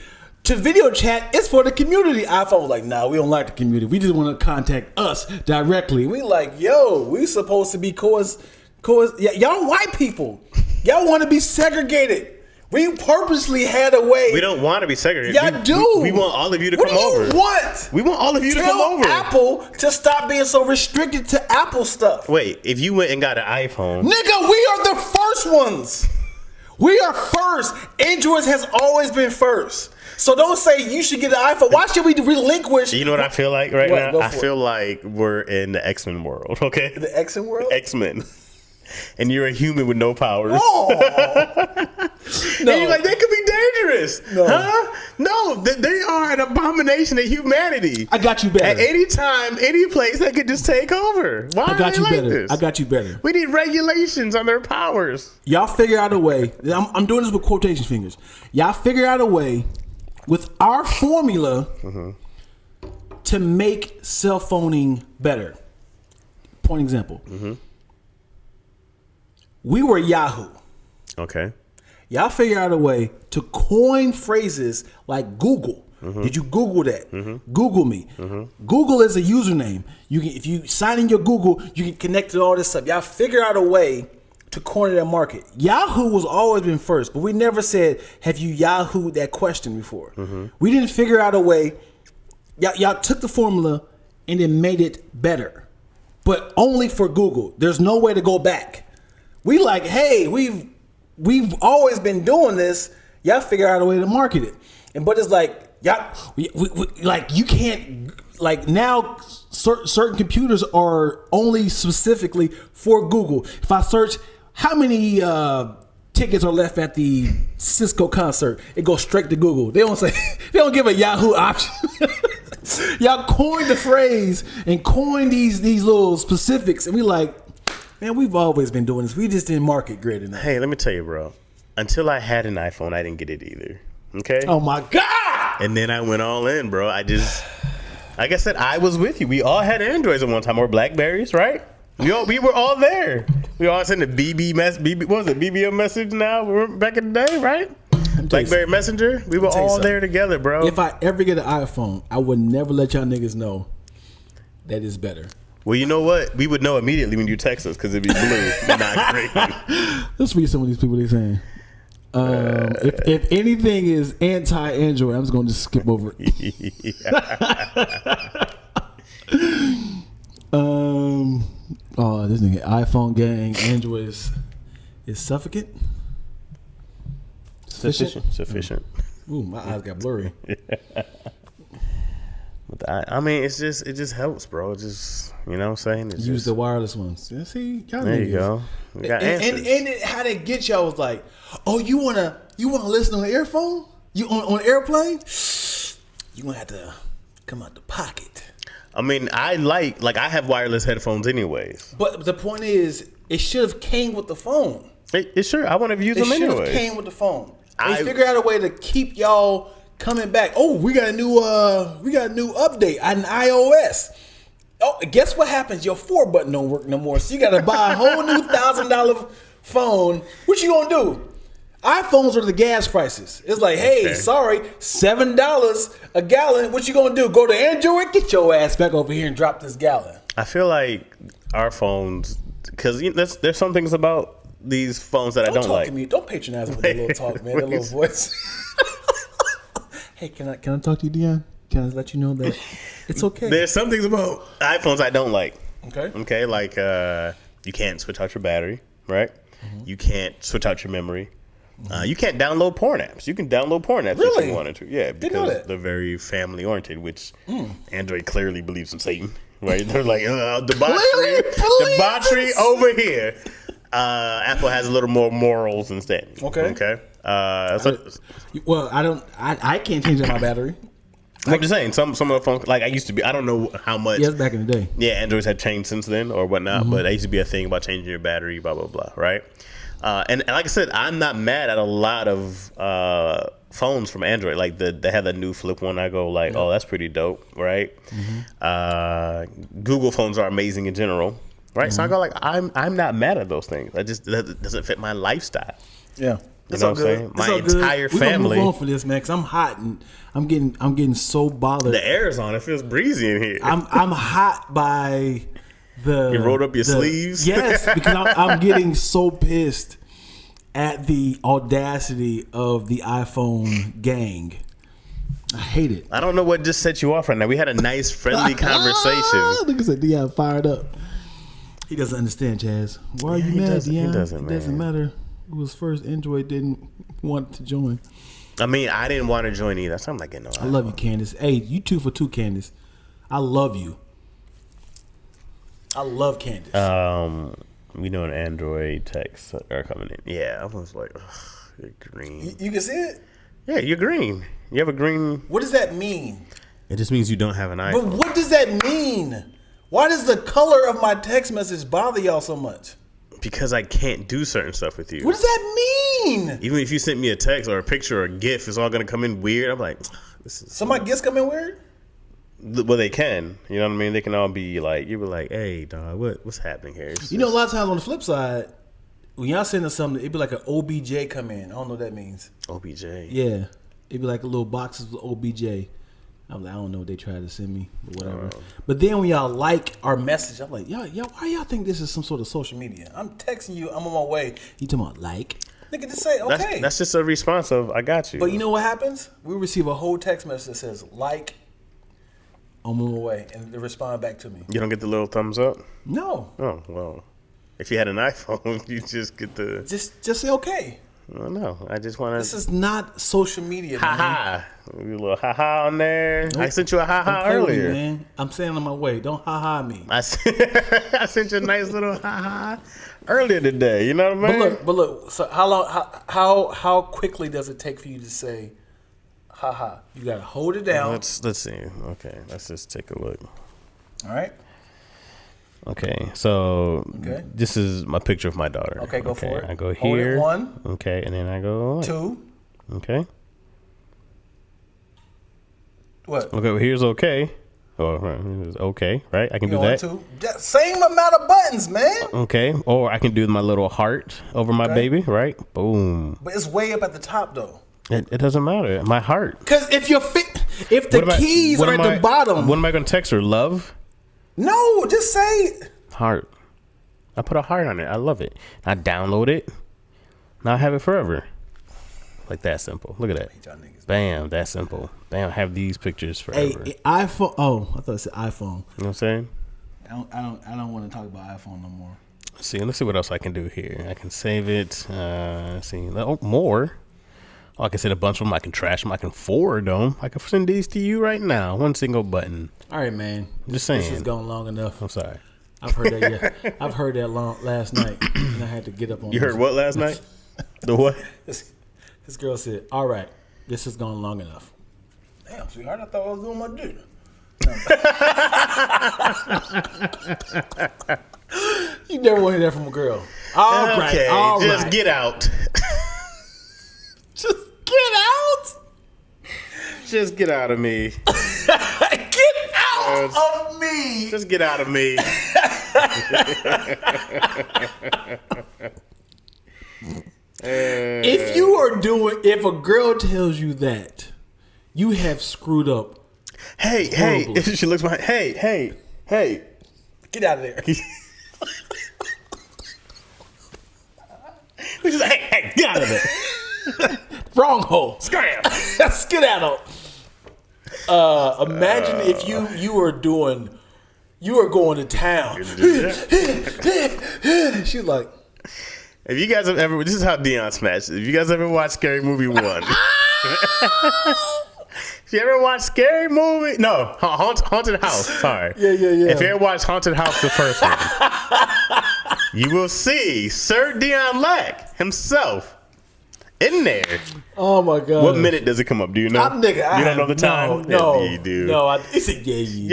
to video chat, it's for the community. iPhone was like, nah, we don't like the community. We just want to contact us directly. We like, yo, we supposed to be y'all white people. Y'all want to be segregated. We purposely had a way. We don't want to be segregated. Y'all do. We want all of you to come over. What do you want? We want all of you to come over. Apple to stop being so restricted to Apple stuff. Wait, if you went and got an iPhone. Nigga, we are the first ones. We are first. Android has always been first. So don't say you should get an iPhone. Why should we relinquish? You know what I feel like right now? I feel like we're in the X-Men world, okay? The X-Men world? X-Men. And you're a human with no powers. No. And you're like, they could be dangerous. No. Huh? No, they are an abomination to humanity. I got you better. At any time, any place, they could just take over. Why I got are you they better. like this? I got you better. We need regulations on their powers. Y'all figure out a way. I'm doing this with quotation fingers. Y'all figure out a way with our formula to make cell phoning better. Point example. We were Yahoo. Okay. Y'all figure out a way to coin phrases like Google. Did you Google that? Google me. Google is a username. You can, if you sign in your Google, you can connect to all this stuff. Y'all figure out a way to corner that market. Yahoo was always been first, but we never said, have you Yahooed that question before? We didn't figure out a way. Y'all took the formula and then made it better, but only for Google. There's no way to go back. We like, hey, we've always been doing this. Y'all figure out a way to market it, but it's like y'all, we like you can't like now. Certain computers are only specifically for Google. If I search how many tickets are left at the Cisco concert, it goes straight to Google. They don't say they don't give a Yahoo option. Y'all coined the phrase and coined these little specifics, and we like. Man, we've always been doing this. We just didn't market great enough. Hey, let me tell you, bro. Until I had an iPhone, I didn't get it either. Okay? Oh, my God. And then I went all in, bro. Like I said, I was with you. We all had Androids at one time, or Blackberries, right? We were all there. We all sent a what was it, BBM message now? We were back in the day, right? Blackberry Messenger. We were all there together, bro. If I ever get an iPhone, I would never let y'all niggas know that it's better. Well, you know what? We would know immediately when you text us because it'd be blue, not green. Let's read some of these people they're saying. If anything is anti-Android, I'm just going to skip over it. This nigga iPhone gang, Android is suffocant. Sufficient. Ooh, my eyes got blurry. But I mean, it just helps, bro. It just, you know what I'm saying? Use the wireless ones. See, y'all there you go. We got answers. And how they get y'all was like, oh, you wanna listen on the earphone? You on airplane? You gonna have to come out the pocket. I mean, I have wireless headphones anyways. But the point is, it should have came with the phone. It sure. I want to use them anyways. It should have came with the phone. They figured out a way to keep y'all coming back. Oh, we got a new update on iOS. Oh, guess what happens? Your 4 button don't work no more. So you got to buy a whole new $1,000 phone. What you gonna do? iPhones are the gas prices. It's like, hey, sorry, $7 a gallon. What you gonna do? Go to Android? Get your ass back over here and drop this gallon. I feel like our phones, because there's some things about these phones that I don't like. To me. Don't patronize me with that little talk, man. That little voice. Hey, can I talk to you, Dion? Can I let you know that it's okay? There's some things about iPhones I don't like. Okay. Like you can't switch out your battery, right? You can't switch out your memory. You can't download porn apps. You can download porn apps if you wanted to. Yeah, because they're very family oriented, which Android clearly believes in Satan, right? They're like debauchery over here. Apple has a little more morals and standing. Okay. Well, I can't change out my battery. I'm just saying, some of the phones, like I used to be, I don't know how much. Yes, back in the day. Yeah, Androids have changed since then or whatnot, but that used to be a thing about changing your battery, blah, blah, blah, right? And like I said, I'm not mad at a lot of phones from Android. Like they have that new flip one. I go like, oh, that's pretty dope, right? Google phones are amazing in general, right? So I go like, I'm not mad at those things. That doesn't fit my lifestyle. Yeah. You know what I'm saying? My entire family. We're gonna move on for this, man, because I'm hot and I'm getting so bothered. The air is on. It feels breezy in here. I'm hot by the. You rolled up your sleeves. Yes, because I'm getting so pissed at the audacity of the iPhone gang. I hate it. I don't know what just set you off right now. We had a nice, friendly conversation. Look at Dion fired up. He doesn't understand, Chaz. Why are you mad, Dion? He doesn't, man. It doesn't matter. It was first Android didn't want to join. I mean, I didn't want to join either. So I'm not getting no. I love you, Candace. Hey, you 2 for 2, Candace. I love you. I love Candace. We know an Android texts are coming in. Yeah, I was like, ugh, you're green. You can see it? Yeah, you're green. You have a green. What does that mean? It just means you don't have an iPhone. But what does that mean? Why does the color of my text message bother y'all so much? Because I can't do certain stuff with you. What does that mean? Even if you sent me a text or a picture or a GIF, it's all gonna come in weird. I'm like, this is. So my gifts come in weird? Well, they can. You know what I mean? They can all be like, you were like, hey, dog, what's happening here? You know, a lot of times on the flip side, when y'all sending something, it'd be like an OBJ come in. I don't know what that means. OBJ. Yeah. It'd be like a little boxes with OBJ. I'm like, I don't know what they tried to send me, but whatever. But then when y'all like our message, I'm like, y'all, why y'all think this is some sort of social media? I'm texting you, I'm on my way. You talking about like? Nigga, just say okay. That's just a response of I got you. But you know what happens? We receive a whole text message that says like, I'm on my way, and they respond back to me. You don't get the little thumbs up? No. Oh well, if you had an iPhone, you just get the just say okay. Oh, no, I just want to. This is not social media. Ha ha. A little ha ha on there. Nope. I sent you a ha ha earlier. Man. I'm saying on my way. Don't ha ha me. I sent you a nice little ha ha earlier today. You know what I mean? But look. So how quickly does it take for you to say ha ha? You gotta hold it down. Let's see. Okay, let's just take a look. All right. Okay, so this is my picture of my daughter. Okay, go for it. I go Hold here. It 1. Okay, and then I go 2. Okay. What? Okay, here's okay. Oh, here's okay, right? I can do that. 2. Same amount of buttons, man. Okay, or I can do my little heart over my baby, right? Boom. But it's way up at the top, though. It doesn't matter. My heart. Because if the keys are at the bottom. What am I going to text her? Love? No, just say heart. I put a heart on it. I love it. I download it. Now I have it forever. Like that simple. Look at that. Bam. That simple. Bam. I have these pictures forever. Hey, iPhone. Oh, I thought it said iPhone. You know what I'm saying? I don't want to talk about iPhone no more. Let's see what else I can do here. I can save it. Let's see. Oh, more. Oh, I can send a bunch of them. I can trash them. I can forward them. I can send these to you right now. One single button. All right, man. Just saying. This has gone long enough. I'm sorry. I've heard that. Yeah, I've heard that last night, and I had to get up on. You heard what last night? The what? This girl said, "All right, this has gone long enough." Damn, sweetheart, I thought I was doing my duty. You never want to hear that from a girl. All right, just get out. Just get out. Just get out of me. Get out of me. Just get out of me. If a girl tells you that, you have screwed up. Hey, she looks behind. Hey. Get out of there. She's like, hey, get out of there. Wrong hole. Scram. Skedaddle. Imagine if you were going to town. She's like, if you guys have ever, this is how Dion smashed it. If you guys ever watched Scary Movie 1. If you ever watched Scary Movie, no, Haunted House, sorry. Yeah. If you ever watched Haunted House, the first one, you will see Sir Dion Lack himself in there. Oh my God. What minute does it come up? Do you know? You don't know the time? No. Yeah, you do. No,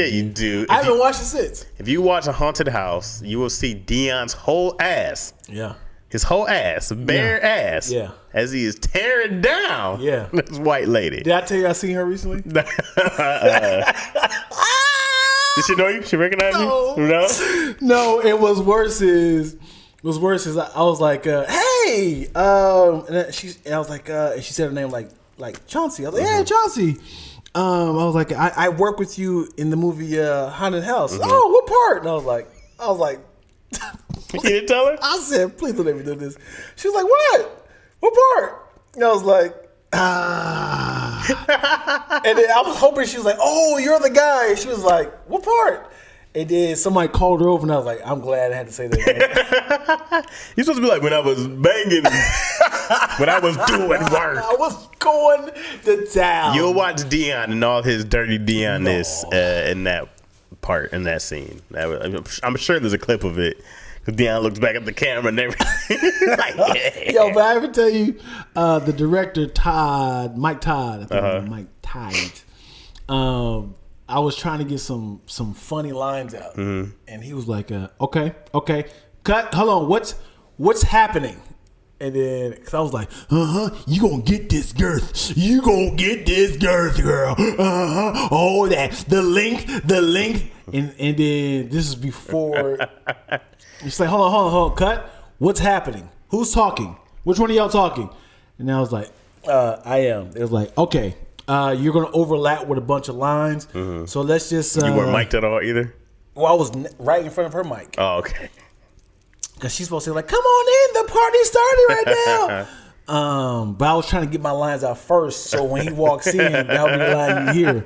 you do. I haven't watched it since. If you watch a Haunted House, you will see Dion's whole ass. Yeah. His whole ass, bare ass. Yeah. As he is tearing down this white lady. Did I tell you I seen her recently? Did she know you? She recognized you? No? No, it was worse as I was like, hey, hey, and I was like, and she said her name like Chauncey. I was like, hey, Chauncey. I was like, I work with you in the movie Haunted House. Oh, what part? And I was like, You didn't tell her? I said, please don't let me do this. She was like, what? What part? And I was like, And then I was hoping she was like, oh, you're the guy. And she was like, what part? And then somebody called her over, and I was like, I'm glad I had to say that. You're supposed to be like, when I was banging, when I was doing work. I was going to town. You'll watch Dion and all his dirty Dion-ness in that part, in that scene. I'm sure there's a clip of it. Because Dion looks back at the camera and everything. Like, yeah. Yo, but I ever tell you, the director, Mike Todd, Mike Todd, I was trying to get some funny lines out, and he was like, "Okay, cut. Hold on, what's happening?" And then, cause I was like, you gonna get this girth, girl. Oh, the length, and then this is before. It's like, hold on, cut. What's happening? Who's talking? Which one of y'all talking? And I was like, I am. It was like, okay. You're going to overlap with a bunch of lines. So let's just... you weren't mic'd at all either? Well, I was right in front of her mic. Oh, okay. Because she's supposed to say, like, come on in. The party's starting right now. But I was trying to get my lines out first. So when he walks in, that'll be the line you hear.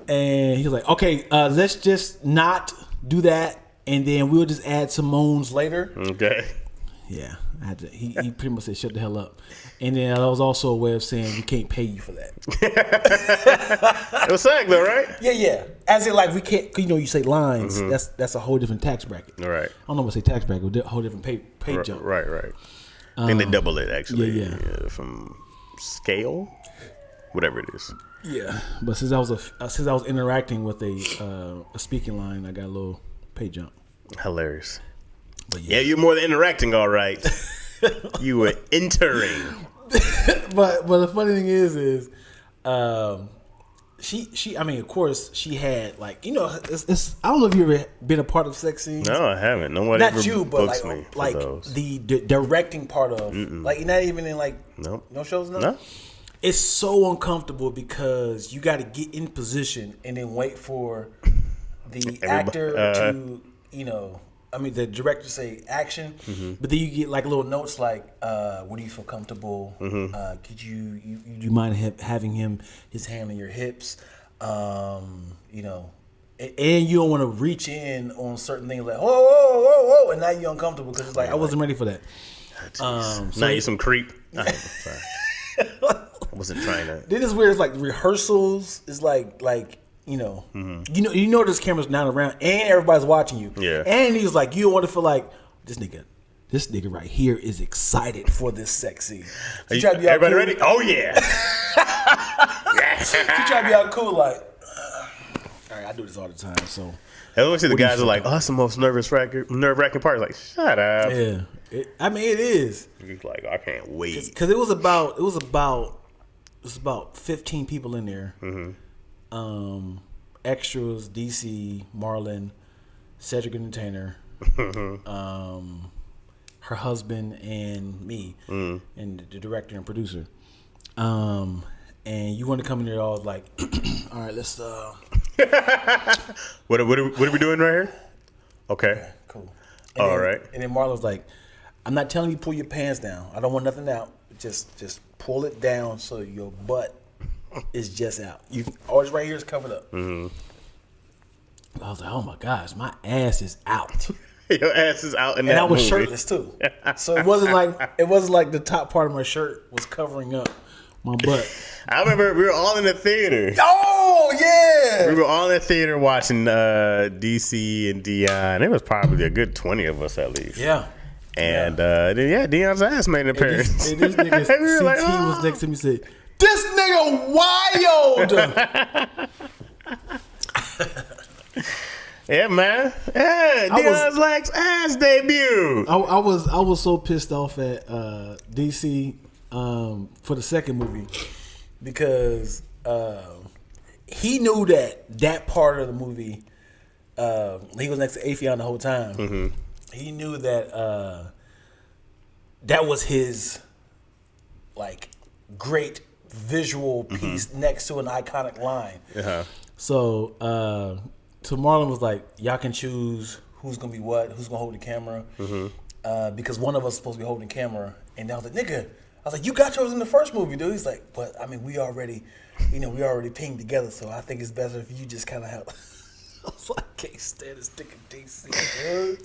And he was like, okay, let's just not do that. And then we'll just add some moans later. Okay. Yeah. I had to, he pretty much said, shut the hell up. And then that was also a way of saying we can't pay you for that. It was SAG though, right? Yeah. As in, like, we can't, cause you say lines. That's a whole different tax bracket. Right. I don't know what say tax bracket, a whole different pay jump. Right. I think they double it actually. Yeah. From scale, whatever it is. Yeah. But since I was interacting with a speaking line, I got a little pay jump. Hilarious. But yeah, you're more than interacting, all right. You were entering. but the funny thing is she I mean, of course she had, like, it's I don't know if you've ever been a part of sex scenes. No, I haven't. Nobody not ever you, but books like me for like those. the directing part of like, you're not even in like Nope. no shows. No. It's so uncomfortable because you got to get in position and then wait for the actor to the director say action, but then you get like little notes like, "What do you feel comfortable? Could you mind having his hand on your hips? And you don't want to reach in on certain things like whoa, and now you're uncomfortable because it's like I wasn't ready for that. Now you some creep. Sorry. I wasn't trying to. Then it's weird. It's like rehearsals. It's like. You know, this camera's not around and everybody's watching you. Yeah. And he's like, you don't want to feel like this nigga right here is excited for this sex scene. So Everybody cool. Ready? Oh yeah. She try to be out cool, like, all right, I do this all the time. So I always see the guys are like, oh, that's the most nerve-wracking part. Like, shut up. Yeah. It is. He's like, I can't wait. Because it was about 15 people in there. Extras, DC, Marlon, Cedric Entertainer, her husband, and me, and the director and producer. And you want to come in there all like, all right, let's. What are we doing right here? Okay, cool. All right. And then Marlon's like, I'm not telling you to pull your pants down. I don't want nothing out. Just pull it down so your butt is just out. You always right here is covered up. I was like, oh my gosh, my ass is out. Your ass is out, and I was shirtless too. So it wasn't like the top part of my shirt was covering up my butt. I remember we were all in the theater. Oh yeah, we were all in the theater watching DC and Dion. It was probably a good 20 of us at least. Yeah. And then Dion's ass made an appearance. And this nigga CT like, was next to me and said, this nigga wild. Yeah, man. Yeah, Dion's like ass debut. I was so pissed off at DC for the second movie because he knew that part of the movie. He was next to Afion the whole time. He knew that that was his like great visual piece next to an iconic line. So Marlon was like, y'all can choose who's gonna be what, who's gonna hold the camera, because one of us is supposed to be holding the camera. And I was like, nigga, I was like, you got yours in the first movie, dude. He's like, but I mean, we already pinged together, so I think it's better if you just kind of help. I was like, I can't stand this nigga DC, dude.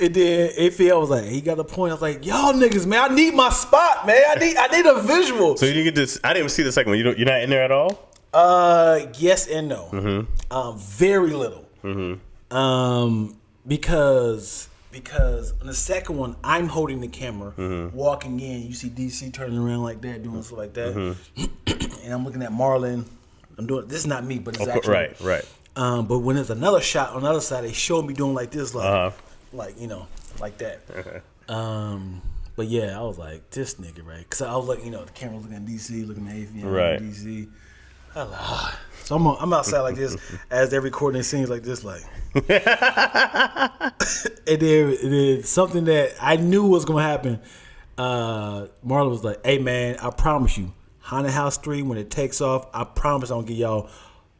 And then AFL was like, he got a point. I was like, y'all niggas, man, I need my spot, man. I need a visual. So you didn't get this? I didn't even see the second one. You're not in there at all? Yes and no. Very little. Because on the second one, I'm holding the camera, walking in. You see DC turning around like that, doing stuff like that, and I'm looking at Marlon. I'm doing this is not me, but it's actually right. But when there's another shot on the other side, they show me doing like this, like like that. But yeah, I was like, this nigga, right? Because I was like, the camera looking at DC, looking at AVN, right. DC. I was like, so I'm outside like this as they're recording scenes like this, like. And then something that I knew was gonna happen. Marlon was like, "Hey man, I promise you, Haunted House 3 when it takes off, I promise I'm gonna give y'all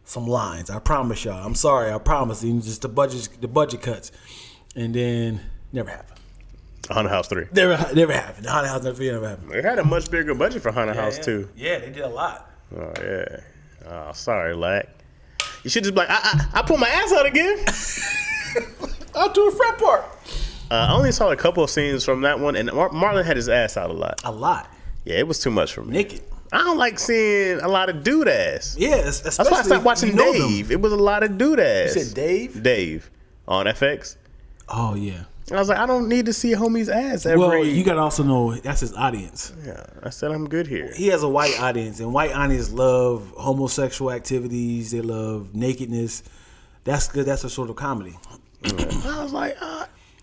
some lines. I promise y'all. I'm sorry, I promise. And just the budget cuts, and then never happened. Haunted House 3 never happened. The Haunted House 3 never happened. They had a much bigger budget for Haunted House 2. Yeah, they did a lot. Oh yeah. Oh, sorry, Lack. You should just be like, I pulled my ass out again. I'll do a front part. I only saw a couple of scenes from that one, and Marlon had his ass out a lot. A lot. Yeah, it was too much for me. Naked. I don't like seeing a lot of dude ass. Yeah, that's why I stopped watching Dave. Them. It was a lot of dude ass. You said Dave? Dave on FX. Oh yeah. I was like, I don't need to see a homie's ass every. Well, you gotta also know that's his audience. Yeah, I said I'm good here. He has a white audience, and white audience love homosexual activities. They love nakedness. That's good. That's a sort of comedy. I was like,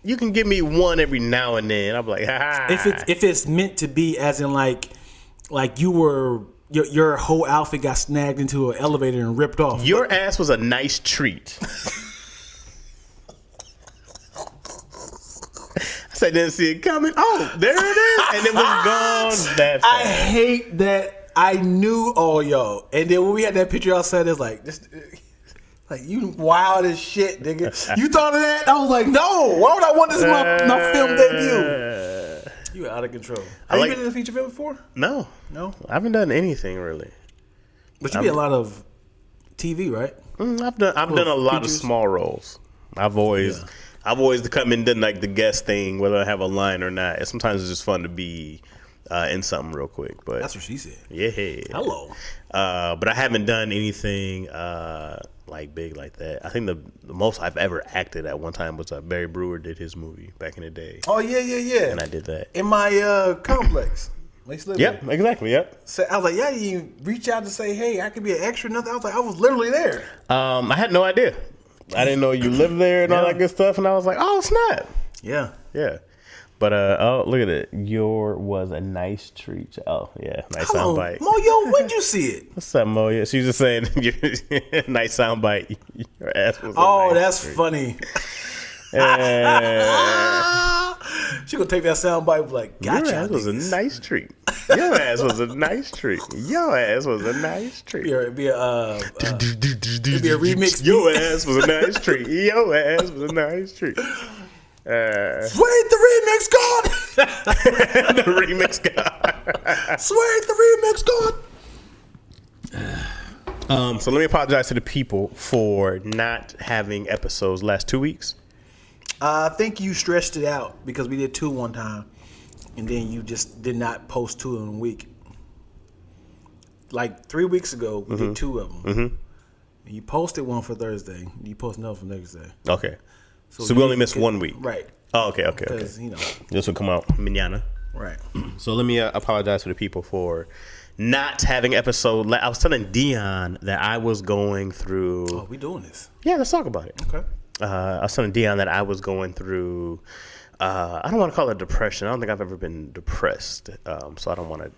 you can give me one every now and then. I'm like, ha. If it's meant to be, as in like you were your whole outfit got snagged into an elevator and ripped off. Your ass was a nice treat. I didn't see it coming. Oh, there it is. And it was gone that fast. I hate that I knew all y'all. And then when we had that picture outside, it's like, like you wild as shit, nigga. You thought of that? I was like, no. Why would I want this in my film debut? You out of control. Have you been in a feature film before? No. No? I haven't done anything really. But you did a lot of TV, right? I've done a lot of small roles. I've always come and done like the guest thing, whether I have a line or not. Sometimes it's just fun to be in something real quick. But that's what she said. Yeah. Hello. But I haven't done anything like big like that. I think the most I've ever acted at one time was Barry Brewer did his movie back in the day. Oh yeah. And I did that in my complex. Yep, exactly. Yep. So I was like, yeah, you reach out to say, hey, I could be an extra. Nothing. I was like, I was literally there. I had no idea. I didn't know you lived there and all that good stuff, and I was like, "Oh snap!" Yeah. But oh, look at it. Your was a nice treat. Oh yeah, nice soundbite. Moyo, when'd you see it? What's up, Moyo? She was just saying, nice soundbite. Your ass was. That's treat. Funny. She gonna take that soundbite and be like, gotcha. Your ass was a nice treat. Your ass was a nice treat. Your ass was a nice treat. It'd be a remix. Your ass was a nice treat. Your ass was a nice treat. Sweet the remix god. The remix god. Sweet the remix god. So let me apologize to the people for not having episodes last 2 weeks. I think you stretched it out because we did 2 one time, and then you just did not post 2 in a week. Like 3 weeks ago, we did 2 of them. Mm-hmm. You posted one for Thursday. You posted another for Thursday. Okay. So we only missed 1 week. Right. Oh, okay. Because, this will come out mañana. Right. So let me apologize to the people for not having episode. I was telling Dion that I was going through. Oh, we doing this? Yeah, let's talk about it. Okay. I was telling Dion that I was going through. I don't want to call it depression. I don't think I've ever been depressed. So I don't want to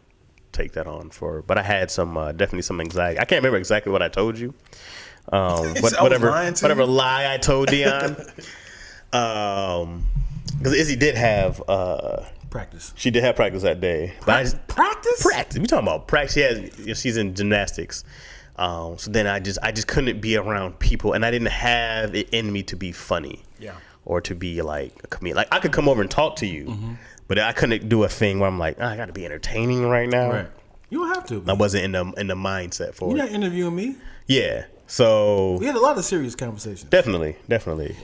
take that on but I had definitely some anxiety. I can't remember exactly what I told you. Whatever lie I told Dion. Because Izzy did have practice. She did have practice that day. But Practice? Practice. We talking about practice. She's in gymnastics. So then I just couldn't be around people, and I didn't have it in me to be funny. Yeah. Or to be like a comedian. Like I could come over and talk to you, but I couldn't do a thing where I'm like, I got to be entertaining right now. Right. You don't have to. I wasn't in the mindset for You're it. not interviewing me. Yeah. So We had a lot of serious conversations. definitely.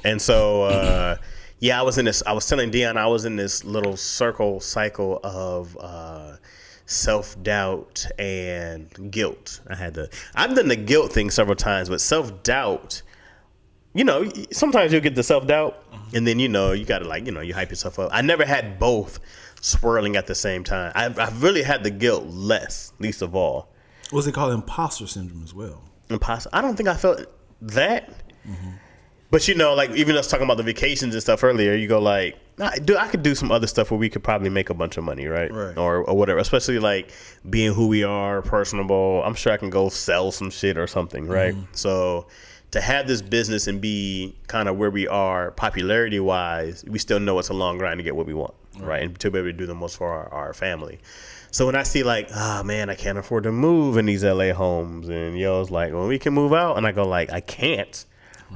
And so yeah, I was telling Dion I was in this little cycle of self-doubt and guilt. I've done the guilt thing several times, but self-doubt, sometimes you'll get the self-doubt and then, you got to you hype yourself up. I never had both swirling at the same time. I've really had the guilt least of all. What's it called? Imposter syndrome as well. Impossible. I don't think I felt that. But even us talking about the vacations and stuff earlier, you go like, I could do some other stuff where we could probably make a bunch of money, right? Or whatever. Especially like being who we are, personable. I'm sure I can go sell some shit or something, right? So to have this business and be kind of where we are popularity wise, we still know it's a long grind to get what we want, right? And to be able to do the most for our family. So when I see like, man, I can't afford to move in these LA homes, and it's like, well, we can move out, and I go like, I can't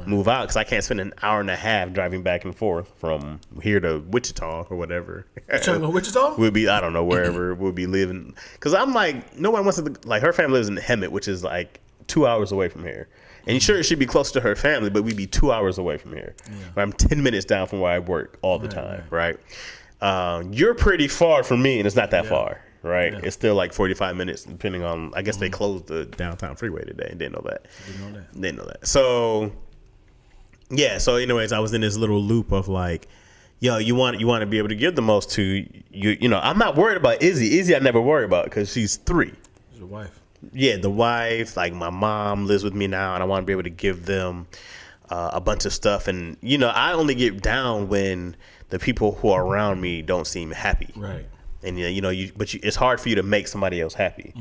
move out because I can't spend an hour and a half driving back and forth from here to Wichita or whatever. You trying to go Wichita? We'll be, I don't know, wherever we'll be living. Because I'm like, nobody wants to, like, her family lives in Hemet, which is like 2 hours away from here. And sure, it should be close to her family, but we'd be 2 hours away from here. Yeah. I'm 10 minutes down from where I work all the time, right? You're pretty far from me, and it's not that far. Right, it's still like 45 minutes, depending on. I guess they closed the downtown freeway today. Didn't know that. Didn't know that. So, yeah. So, anyways, I was in this little loop of like, you want to be able to give the most to you. I'm not worried about Izzy. Izzy, I never worry about because she's 3. She's your wife. Yeah, the wife. Like my mom lives with me now, and I want to be able to give them a bunch of stuff. And I only get down when the people who are around me don't seem happy. Right. And it's hard for you to make somebody else happy.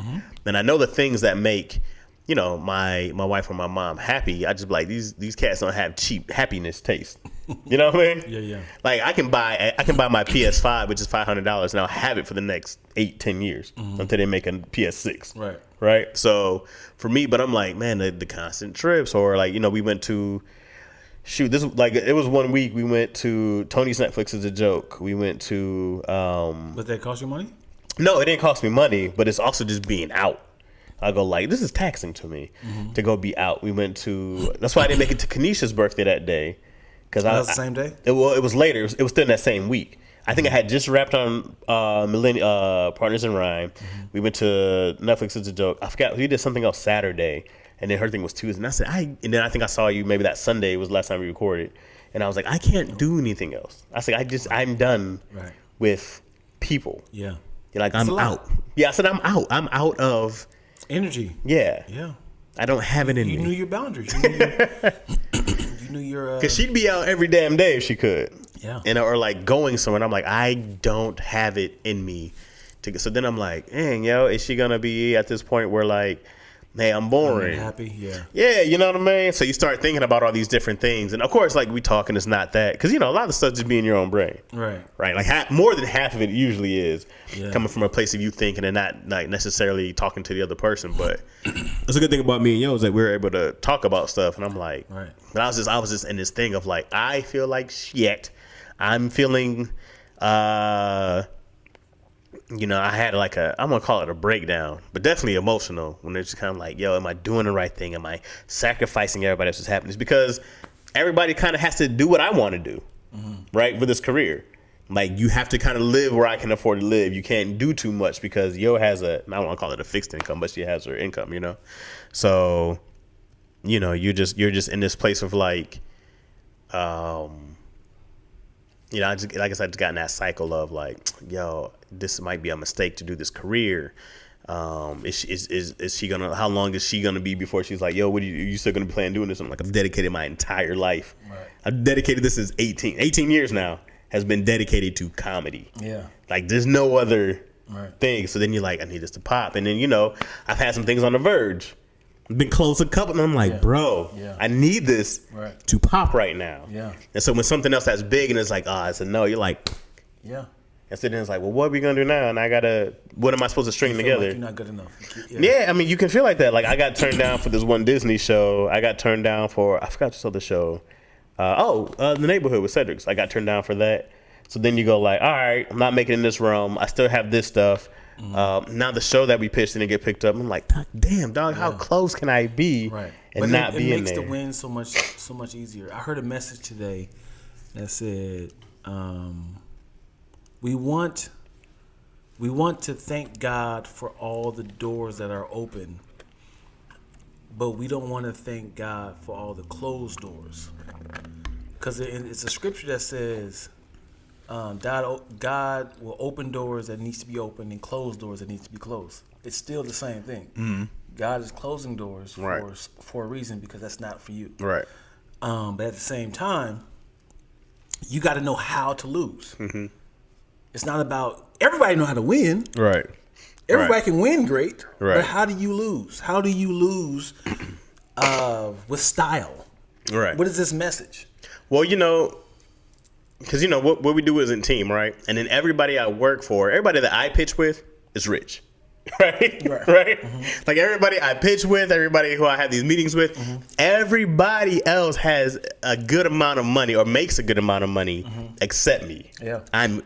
And I know the things that make, my wife or my mom happy. I just be like, these cats don't have cheap happiness taste. You know what I mean? Yeah. Like I can buy my PS5, which is $500, and I'll have it for the next 8-10 years until they make a PS6. Right. So for me, but I'm like, man, the constant trips, or like, we went to. Shoot, this like it was 1 week. We went to Tony's Netflix is a joke. We went to. But that cost you money? No, it didn't cost me money, but it's also just being out. I go like, this is taxing to me to go be out. We went to. That's why I didn't make it to Kanisha's birthday that day, because that was the same day. It was later. It was still in that same week. I think I had just wrapped on Partners in Rhyme. We went to Netflix is a joke. I forgot we did something else Saturday. And then her thing was Tuesday. And I said, and then I think I saw you maybe that Sunday was the last time we recorded. And I was like, I can't do anything else. I said, I'm done with people. Yeah. You're like, I'm out. Yeah, I said, I'm out. I'm out of energy. Yeah. Yeah. I don't have it in me. You knew your boundaries. You knew your. Because she'd be out every damn day if she could. Yeah. Or like going somewhere. And I'm like, I don't have it in me. So then I'm like, dang, is she going to be at this point where like, hey, I'm boring. Happy, yeah. Yeah, you know what I mean? So you start thinking about all these different things. And of course, like we talking, it's not that. Because, a lot of stuff just be in your own brain. Right. Like more than half of it usually is coming from a place of you thinking and not like necessarily talking to the other person. But that's a good thing about me and yo is that we're able to talk about stuff. And I'm like, but I was just in this thing of like, I feel like shit. I'm feeling, I had like I'm going to call it a breakdown, but definitely emotional when it's kind of like, am I doing the right thing? Am I sacrificing everybody else's happiness? Because everybody kind of has to do what I want to do, right, with this career. Like, you have to kind of live where I can afford to live. You can't do too much because yo has I don't want to call it a fixed income, but she has her income, So, you're just in this place of like, I just, like I said, I just got in that cycle of like, this might be a mistake to do this career. Is she gonna? How long is she gonna be before she's like, what are you still gonna be planning doing this? I'm like, I've dedicated my entire life. Right. I've dedicated this as 18 years now has been dedicated to comedy. Yeah. Like there's no other thing. So then you're like, I need this to pop. And then, I've had some things on the verge. Been close a couple, and I'm like, bro, I need this to pop right now. Yeah. And so when something else that's big and it's like, it's a no, you're like, And so then it's like, well, what are we gonna do now? And what am I supposed to string together? Like you're not good enough. Yeah, I mean, you can feel like that. Like I got turned down for this one Disney show. I got turned down for I forgot to tell the show. The Neighborhood with Cedric's. I got turned down for that. So then you go like, all right, I'm not making it in this realm. I still have this stuff. Now the show that we pitched didn't get picked up. I'm like, damn, dog, how close can I be and not be in there? It makes the win so much easier. I heard a message today that said, we want to thank God for all the doors that are open, but we don't want to thank God for all the closed doors. Because it's a scripture that says, God will open doors that needs to be opened and close doors that needs to be closed. It's still the same thing. Mm-hmm. God is closing doors for a reason, because that's not for you. Right. But at the same time, you got to know how to lose. Mm-hmm. It's not about everybody know how to win. Right. Everybody can win great. Right. But how do you lose? How do you lose with style? Right. What is this message? Well, because what we do is in team, right? And then everybody I work for, everybody that I pitch with is rich. Right? Mm-hmm. Like everybody I pitch with, everybody who I have these meetings with, everybody else has a good amount of money or makes a good amount of money except me. Yeah. I'm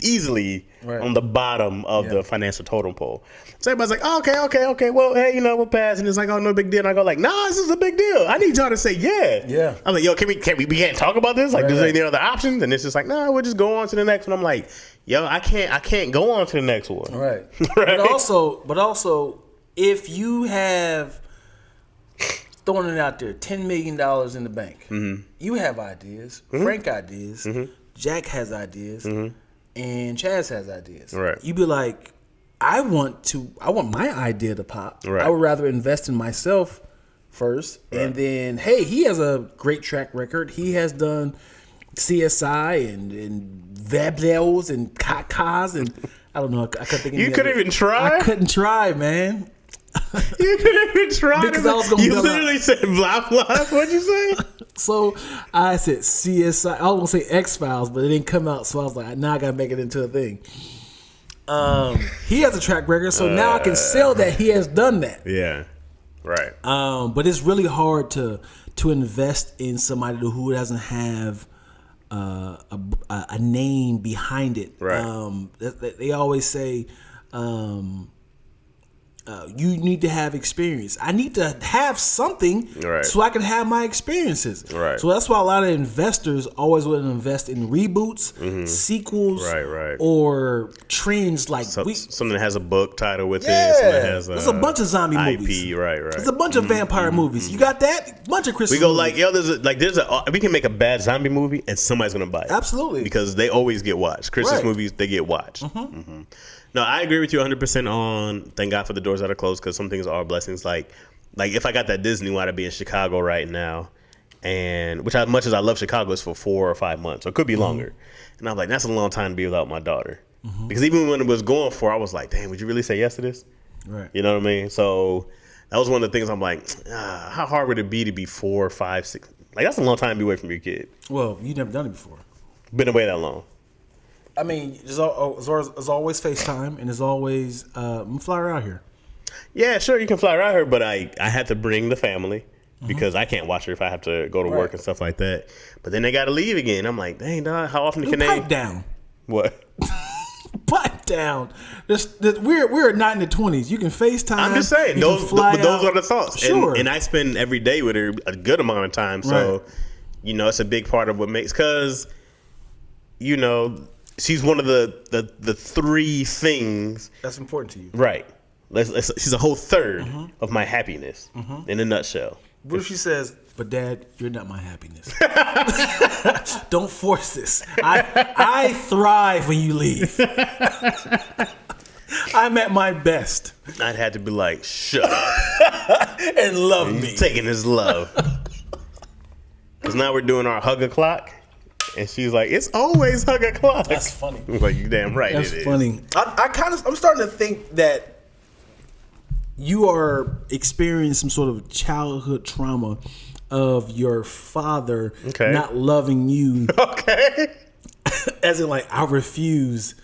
easily on the bottom of the financial totem pole. So everybody's like, okay. Well, hey, we'll pass. And it's like, oh, no big deal. And I go like, nah, this is a big deal. I need y'all to say yeah. Yeah. I'm like, yo, we can't talk about this? Like, is there any other options? And it's just like, nah, we'll just go on to the next one. I'm like, yo, I can't go on to the next one. Right. But also, if you have thrown it out there, $10 million in the bank, you have ideas. Frank ideas. Jack has ideas. And Chaz has ideas. Right. You be like, I want my idea to pop. Right. I would rather invest in myself first, and then, hey, he has a great track record. He has done CSI and Vabdels and Kakas and I don't know. I couldn't think of You couldn't even try? I couldn't try, man. You couldn't even try? Because I was gonna You literally said blah, blah. What'd you say? So I said CSI. I was going to say X-Files, but it didn't come out. So I was like, now I got to make it into a thing. He has a track record, so now I can sell that he has done that. Yeah, right. But it's really hard to invest in somebody who doesn't have a name behind it. Right. They always say you need to have experience. I need to have something so I can have my experiences. Right. So that's why a lot of investors always want to invest in reboots, sequels, or trends like something that has a book title with it. Something that has there's a bunch of zombie IP, movies. Right. There's a bunch of vampire movies. You got that? Bunch of Christmas We go movies. like, yo, we can make a bad zombie movie and somebody's gonna buy it. Absolutely. Because they always get watched. Christmas movies, they get watched. No, I agree with you 100% on thank God for the doors that are closed, because some things are blessings. Like if I got that Disney, why I'd be in Chicago right now, and which as much as I love Chicago, is for 4 or 5 months, or it could be longer. And I'm like, that's a long time to be without my daughter. Because even when it was going for, I was like, damn, would you really say yes to this? Right. You know what I mean? So that was one of the things I'm like, how hard would it be to be 4, 5, 6? Like that's a long time to be away from your kid. Well, you've never done it before. Been away that long. I mean, there's always FaceTime, and there's always I'm fly her out here. Yeah, sure, you can fly around her, but I had to bring the family because I can't watch her if I have to go to work and stuff like that. But then they got to leave again. I'm like, dang, dog, how often can they? Pipe down. What? Pipe down. We're not in the 20s. You can FaceTime. I'm just saying, those are the thoughts. Sure. And I spend every day with her a good amount of time. So, it's a big part of what makes, because, she's one of the three things that's important to you. Right. She's a whole third of my happiness in a nutshell. What if she says, but Dad, you're not my happiness. Don't force this. I thrive when you leave. I'm at my best. I'd have to be like, shut up. And love me. Taking his love. Because now we're doing our hug o'clock. And she's like, it's always hug o'clock. That's funny. I'm like, you're damn right. That's funny. I'm starting to think that you are experiencing some sort of childhood trauma of your father not loving you. Okay. As in, like, I refuse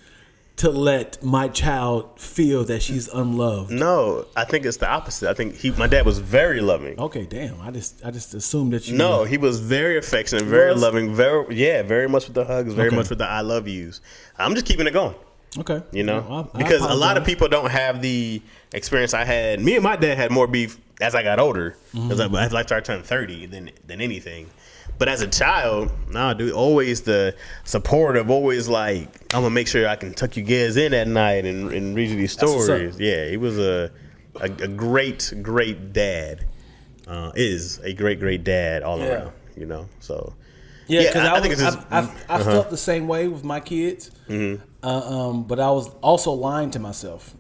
to let my child feel that she's unloved. No, I think it's the opposite. I think my dad was very loving. Okay, damn. I just assumed that you. No, he was very affectionate, very loving, very much with the hugs, very much with the I love yous. I'm just keeping it going. Okay. You know, well, because a lot of people don't have the experience I had. Me and my dad had more beef as I got older, because after I turned 30 than anything. But as a child, nah, dude, always the supportive, always like, I'm gonna make sure I can tuck you guys in at night and read you these stories. Yeah, he was a great dad. Is a great dad all around. You know, so yeah, because I think it's just, I felt the same way with my kids. But I was also lying to myself.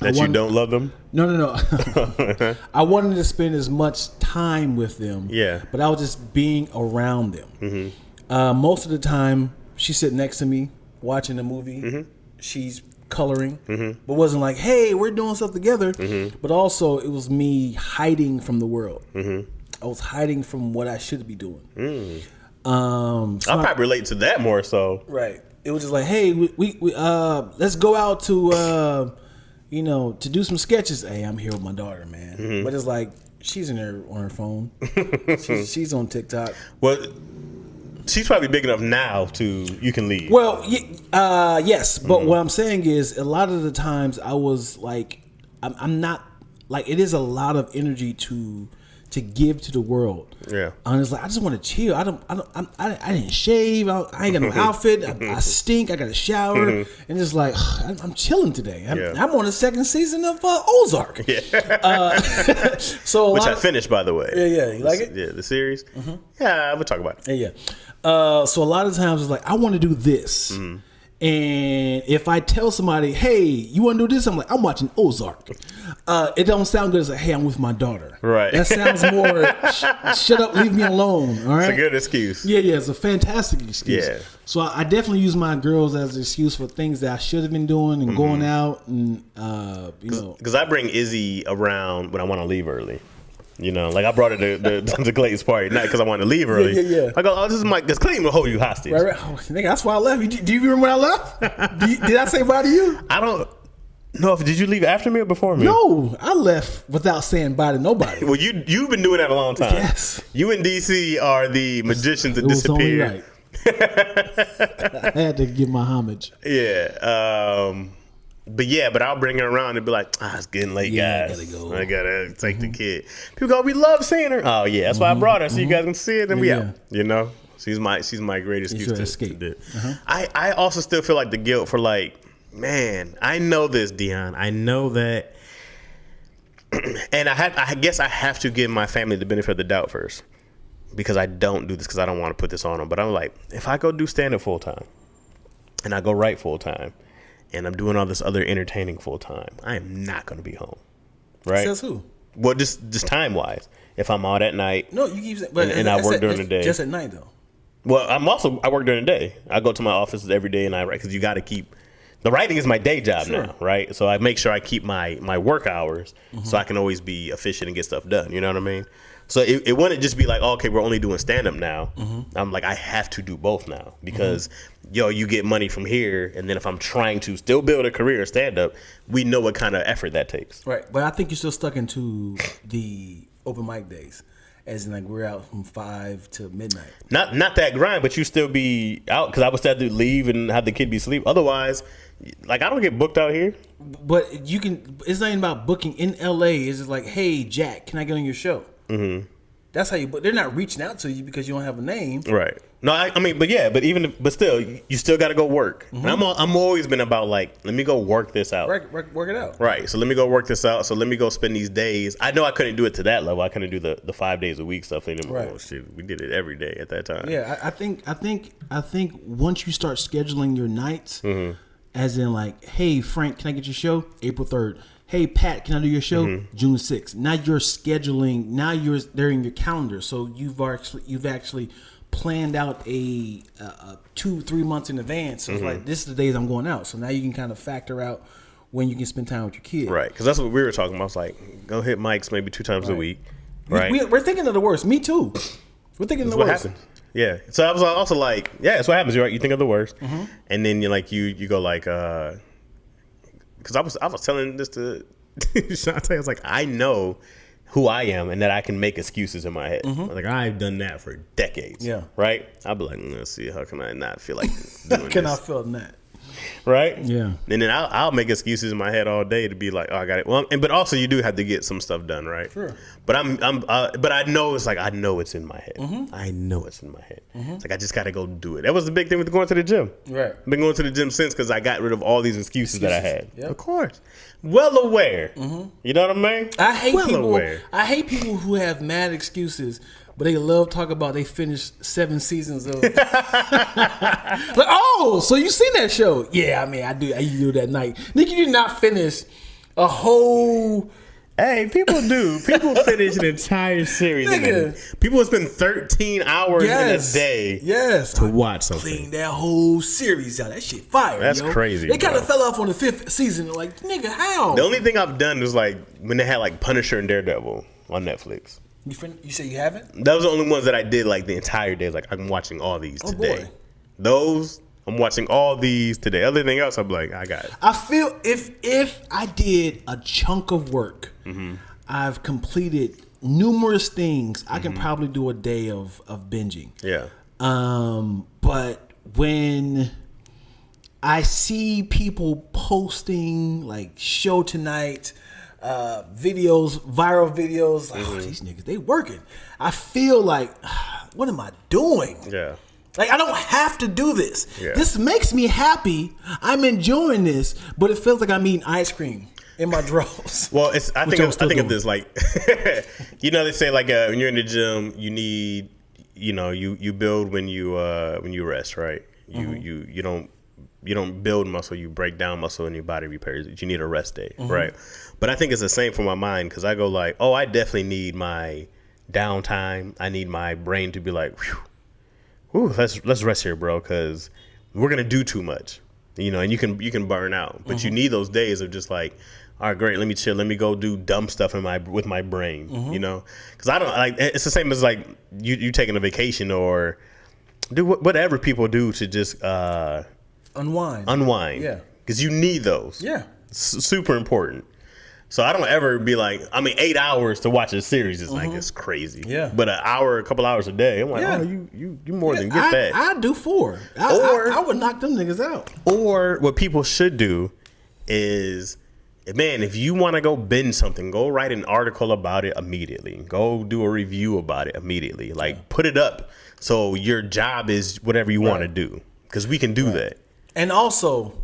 That you don't love them? No. I wanted to spend as much time with them. Yeah. But I was just being around them. Most of the time, she's sitting next to me watching a movie. She's coloring, but wasn't like, hey, we're doing stuff together. But also, it was me hiding from the world. I was hiding from what I should be doing. So I'll probably relate to that more so. Right. It was just like, hey, we let's go out to to do some sketches. Hey, I'm here with my daughter, man. But it's like she's in there on her phone. she's on TikTok. Well, she's probably big enough now to you can leave. Well, yes, but what I'm saying is a lot of the times I was like, I'm not like, it is a lot of energy to give to the world. Yeah, and it's like I just want to chill. I didn't shave. I ain't got no outfit. I stink. I got to shower, and it's like I'm chilling today. I'm on the second season of Ozark. Yeah, so which I finished, by the way. Yeah. You like it? Yeah, the series. Yeah, we'll talk about it. Yeah. So a lot of times it's like I want to do this. And if I tell somebody, hey, you want to do this? I'm like, I'm watching Ozark. It don't sound good as like, hey, I'm with my daughter. Right. That sounds more, shut up, leave me alone. All right. It's a good excuse. Yeah, it's a fantastic excuse. Yeah. So I definitely use my girls as an excuse for things that I should have been doing and going out and, Because I bring Izzy around when I want to leave early. You know, like I brought her to Clayton's party, not because I wanted to leave early. Yeah. I go, oh, this is because Clayton will hold you hostage. Right. Oh, nigga, that's why I left. Do you remember when I left? Did I say bye to you? I don't know. Did you leave after me or before me? No, I left without saying bye to nobody. Well, you've been doing that a long time. Yes. You and DC are the magicians that disappear. Only right. I had to give my homage. Yeah. But I'll bring her around and be like, it's getting late, guys. I gotta take the kid. People go, we love seeing her. Oh yeah, that's why I brought her so you guys can see it. And we out. You know, she's my great excuse to do. I also still feel like the guilt for like, man, I know this, Dion. I know that, and I guess I have to give my family the benefit of the doubt first, because I don't do this because I don't want to put this on them. But I'm like, if I go do stand up full time, and I go write full time, and I'm doing all this other entertaining full time, I am not going to be home. Right? Says who? Well, just time wise. If I'm out at night, no, you keep saying, but and I work during the day. Just at night though. Well, I work during the day. I go to my office every day and I write, because you got to keep. The writing is my day job now, right? So I make sure I keep my work hours so I can always be efficient and get stuff done. You know what I mean? So it wouldn't just be like, okay, we're only doing stand-up now. I'm like, I have to do both now because, you get money from here. And then if I'm trying to still build a career in stand-up, we know what kind of effort that takes. Right. But I think you're still stuck into the open mic days. As in, like, we're out from 5 to midnight. Not that grind, but you still be out because I would still have to leave and have the kid be asleep. Otherwise, like, I don't get booked out here. But you can. It's not even about booking in LA. It's just like, hey, Jack, can I get on your show? That's how you. But they're not reaching out to you because you don't have a name, right? No, I mean, but still, you still got to go work. I'm always been about like, let me go work this out, work it out, right? So let me go work this out. So let me go spend these days. I know I couldn't do it to that level. I couldn't do the 5 days a week stuff anymore. Right. Oh, shit, we did it every day at that time. Yeah, I think once you start scheduling your nights, as in like, hey Frank, can I get your show April 3rd? Hey Pat, can I do your show June 6th? Now you're scheduling. Now they're in your calendar. So you've actually planned out a 2-3 months in advance. So it's like, this is the days I'm going out. So now you can kind of factor out when you can spend time with your kid. Right, because that's what we were talking about. It's like, go hit mics maybe 2 times a week. Right, we're thinking of the worst. Me too. We're thinking of the worst. Happened. Yeah. So I was also like, yeah, that's what happens. You're right. You think of the worst, and then you're like, you go like, because I was telling this to Shantae. I was like, I know who I am and that I can make excuses in my head. Like I've done that for decades. Yeah. Right. I'll be like, let's see, how can I not feel like doing Can this? I feel that? Right. Yeah. And then I'll make excuses in my head all day to be like, oh, I got it. Well, but also you do have to get some stuff done, right? Sure. But but I know it's like I know it's in my head. I know it's in my head. It's like I just got to go do it. That was the big thing with going to the gym. Right. I've been going to the gym since because I got rid of all these excuses that I had. Yep. Of course. Well aware. You know what I mean? I hate people who have mad excuses, but they love talk about they finished 7 seasons of. Like, oh, so you seen that show? Yeah, I mean, I used to do that night. Nigga, you did not finish a whole. Hey, people do. People finish an entire series. People will spend 13 hours in a day to watch something. Clean that whole series out. That shit fire. That's crazy. They kind of fell off on the 5th season. Like, nigga, how? The only thing I've done is like when they had like Punisher and Daredevil on Netflix. You say you haven't? That was the only ones that I did like the entire day. Like I'm watching all these today. Boy. Those I'm watching all these today. Everything else, I'm like, I got it. I feel if I did a chunk of work, I've completed numerous things. I can probably do a day of binging. Yeah. But when I see people posting like show tonight, videos, viral videos, like, oh, these niggas, they working. I feel like, what am I doing? Yeah. Like, I don't have to do this. Yeah. This makes me happy. I'm enjoying this, but it feels like I'm eating ice cream in my drawers. Well, I think of this like, you know, they say like when you're in the gym, you need, you know, you build when you rest, right? You don't build muscle, you break down muscle and your body repairs it. You need a rest day, right? But I think it's the same for my mind because I go like, oh, I definitely need my downtime. I need my brain to be like, whew. Ooh, let's rest here, bro, because we're gonna do too much, you know, and you can burn out. But you need those days of just like, all right, great, let me chill, let me go do dumb stuff with my brain, you know, because I don't like. It's the same as like you taking a vacation or do whatever people do to just unwind, yeah, because you need those, yeah, super important. So I don't ever be like, I mean, 8 hours to watch a series is like, it's crazy. Yeah. But a couple hours a day, I'm like, oh, you more than get that. I do 4. I would knock them niggas out. Or what people should do is, man, if you want to go binge something, go write an article about it immediately. Go do a review about it immediately. Like, put it up so your job is whatever you want to do. Because we can do that. And also,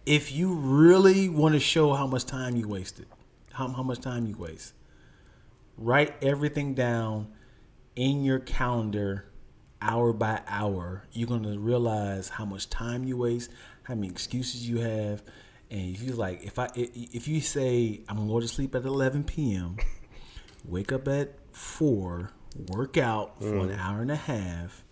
if you really want to show how much time you wasted, how much time you waste, write everything down in your calendar hour by hour. You're going to realize how much time you waste, how many excuses you have. And if you like, if you say, I'm going to go to sleep at 11 p.m., wake up at 4, work out for an hour and a half,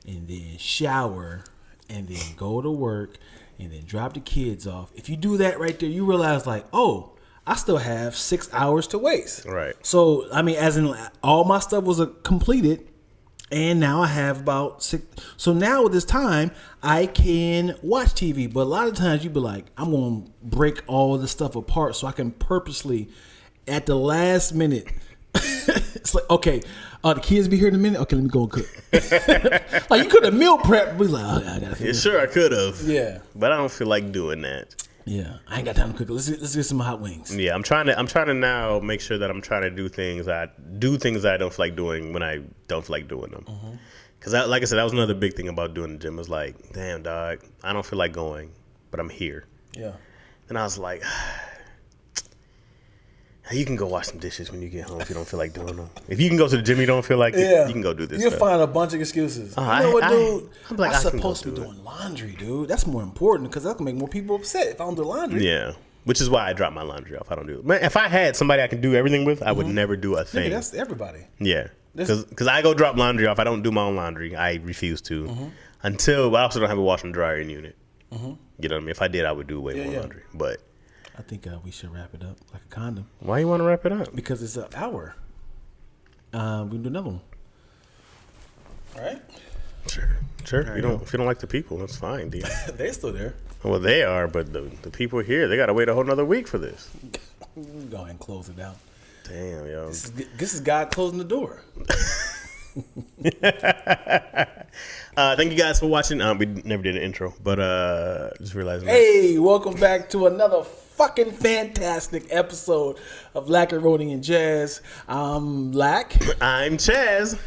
and then shower, and then go to work, and then drop the kids off. If you do that right there, you realize like, oh, I still have 6 hours to waste. Right. So, I mean, as in all my stuff was completed, and now I have about 6. So now with this time, I can watch TV. But a lot of times you be like, I'm going to break all this stuff apart so I can purposely, at the last minute, it's like, okay, the kids be here in a minute. Okay, let me go and cook. Like, you could have meal prepped. But like, oh, I gotta yeah, sure, I could have. Yeah, but I don't feel like doing that. Yeah, I ain't got time to cook. Let's get some hot wings. Yeah, I'm trying to now make sure that I'm trying to do things that I don't feel like doing when I don't feel like doing them. Because like I said, that was another big thing about doing the gym. Was like, damn, dog, I don't feel like going, but I'm here. Yeah. And I was like, you can go wash some dishes when you get home if you don't feel like doing them. If you can go to the gym, you don't feel like it, you can go do this. You'll find a bunch of excuses. You know what, dude? I'm like, I'm supposed to be doing laundry, dude. That's more important because that can make more people upset if I don't do laundry. Yeah, which is why I drop my laundry off. I don't do it. Man, if I had somebody I can do everything with, I would never do a thing. That's everybody. Yeah, because I go drop laundry off. I don't do my own laundry. I refuse to until. But I also don't have a wash and dryer in unit. You know what I mean? If I did, I would do way more laundry. But I think we should wrap it up like a condom. Why you want to wrap it up? Because it's an hour. We can do another one. Right? Sure. If you don't like the people, that's fine, Dion. They're still there. Well, they are, but the people here, they got to wait a whole nother week for this. Go ahead and close it down. Damn, yo. This is God closing the door. Thank you guys for watching. We never did an intro, but just realized. Hey, welcome back to another fucking fantastic episode of Lack of Roading and Jazz. I'm Lack. I'm Chaz.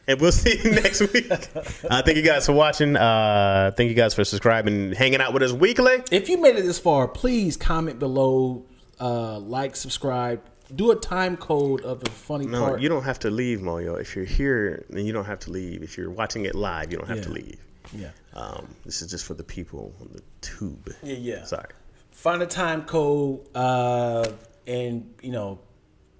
And we'll see you next week. Thank you guys for watching. Thank you guys for subscribing and hanging out with us weekly. If you made it this far, please comment below, like, subscribe. Do a time code of the funny part. No, you don't have to leave, Moyo. If you're here, then you don't have to leave. If you're watching it live, you don't have to leave. Yeah. This is just for the people on the tube. Yeah. Sorry. Find a time code and,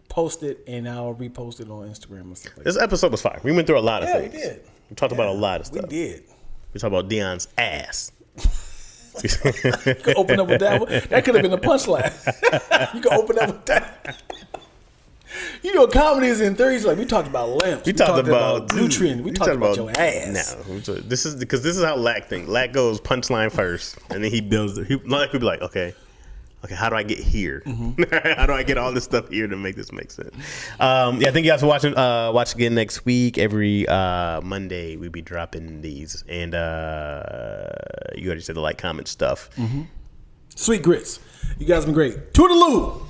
post it, and I'll repost it on Instagram or something. This episode was fine. We went through a lot of things. We did. We talked about a lot of stuff. We did. We talked about Dion's ass. You could open up with that one. That could have been a punchline. You could open up with that. Comedy is in threes. Like, we talked about lamps. We talked about nutrient. We talked about your ass. No, this is how Lack thinks. Lack goes punchline first, and then he builds. Lack would be like, okay, how do I get here? Mm-hmm. How do I get all this stuff here to make this make sense? Thank you guys for watching. Watch again next week. Every Monday we'll be dropping these, and you already said the like, comment stuff. Mm-hmm. Sweet grits. You guys have been great. Toodaloo.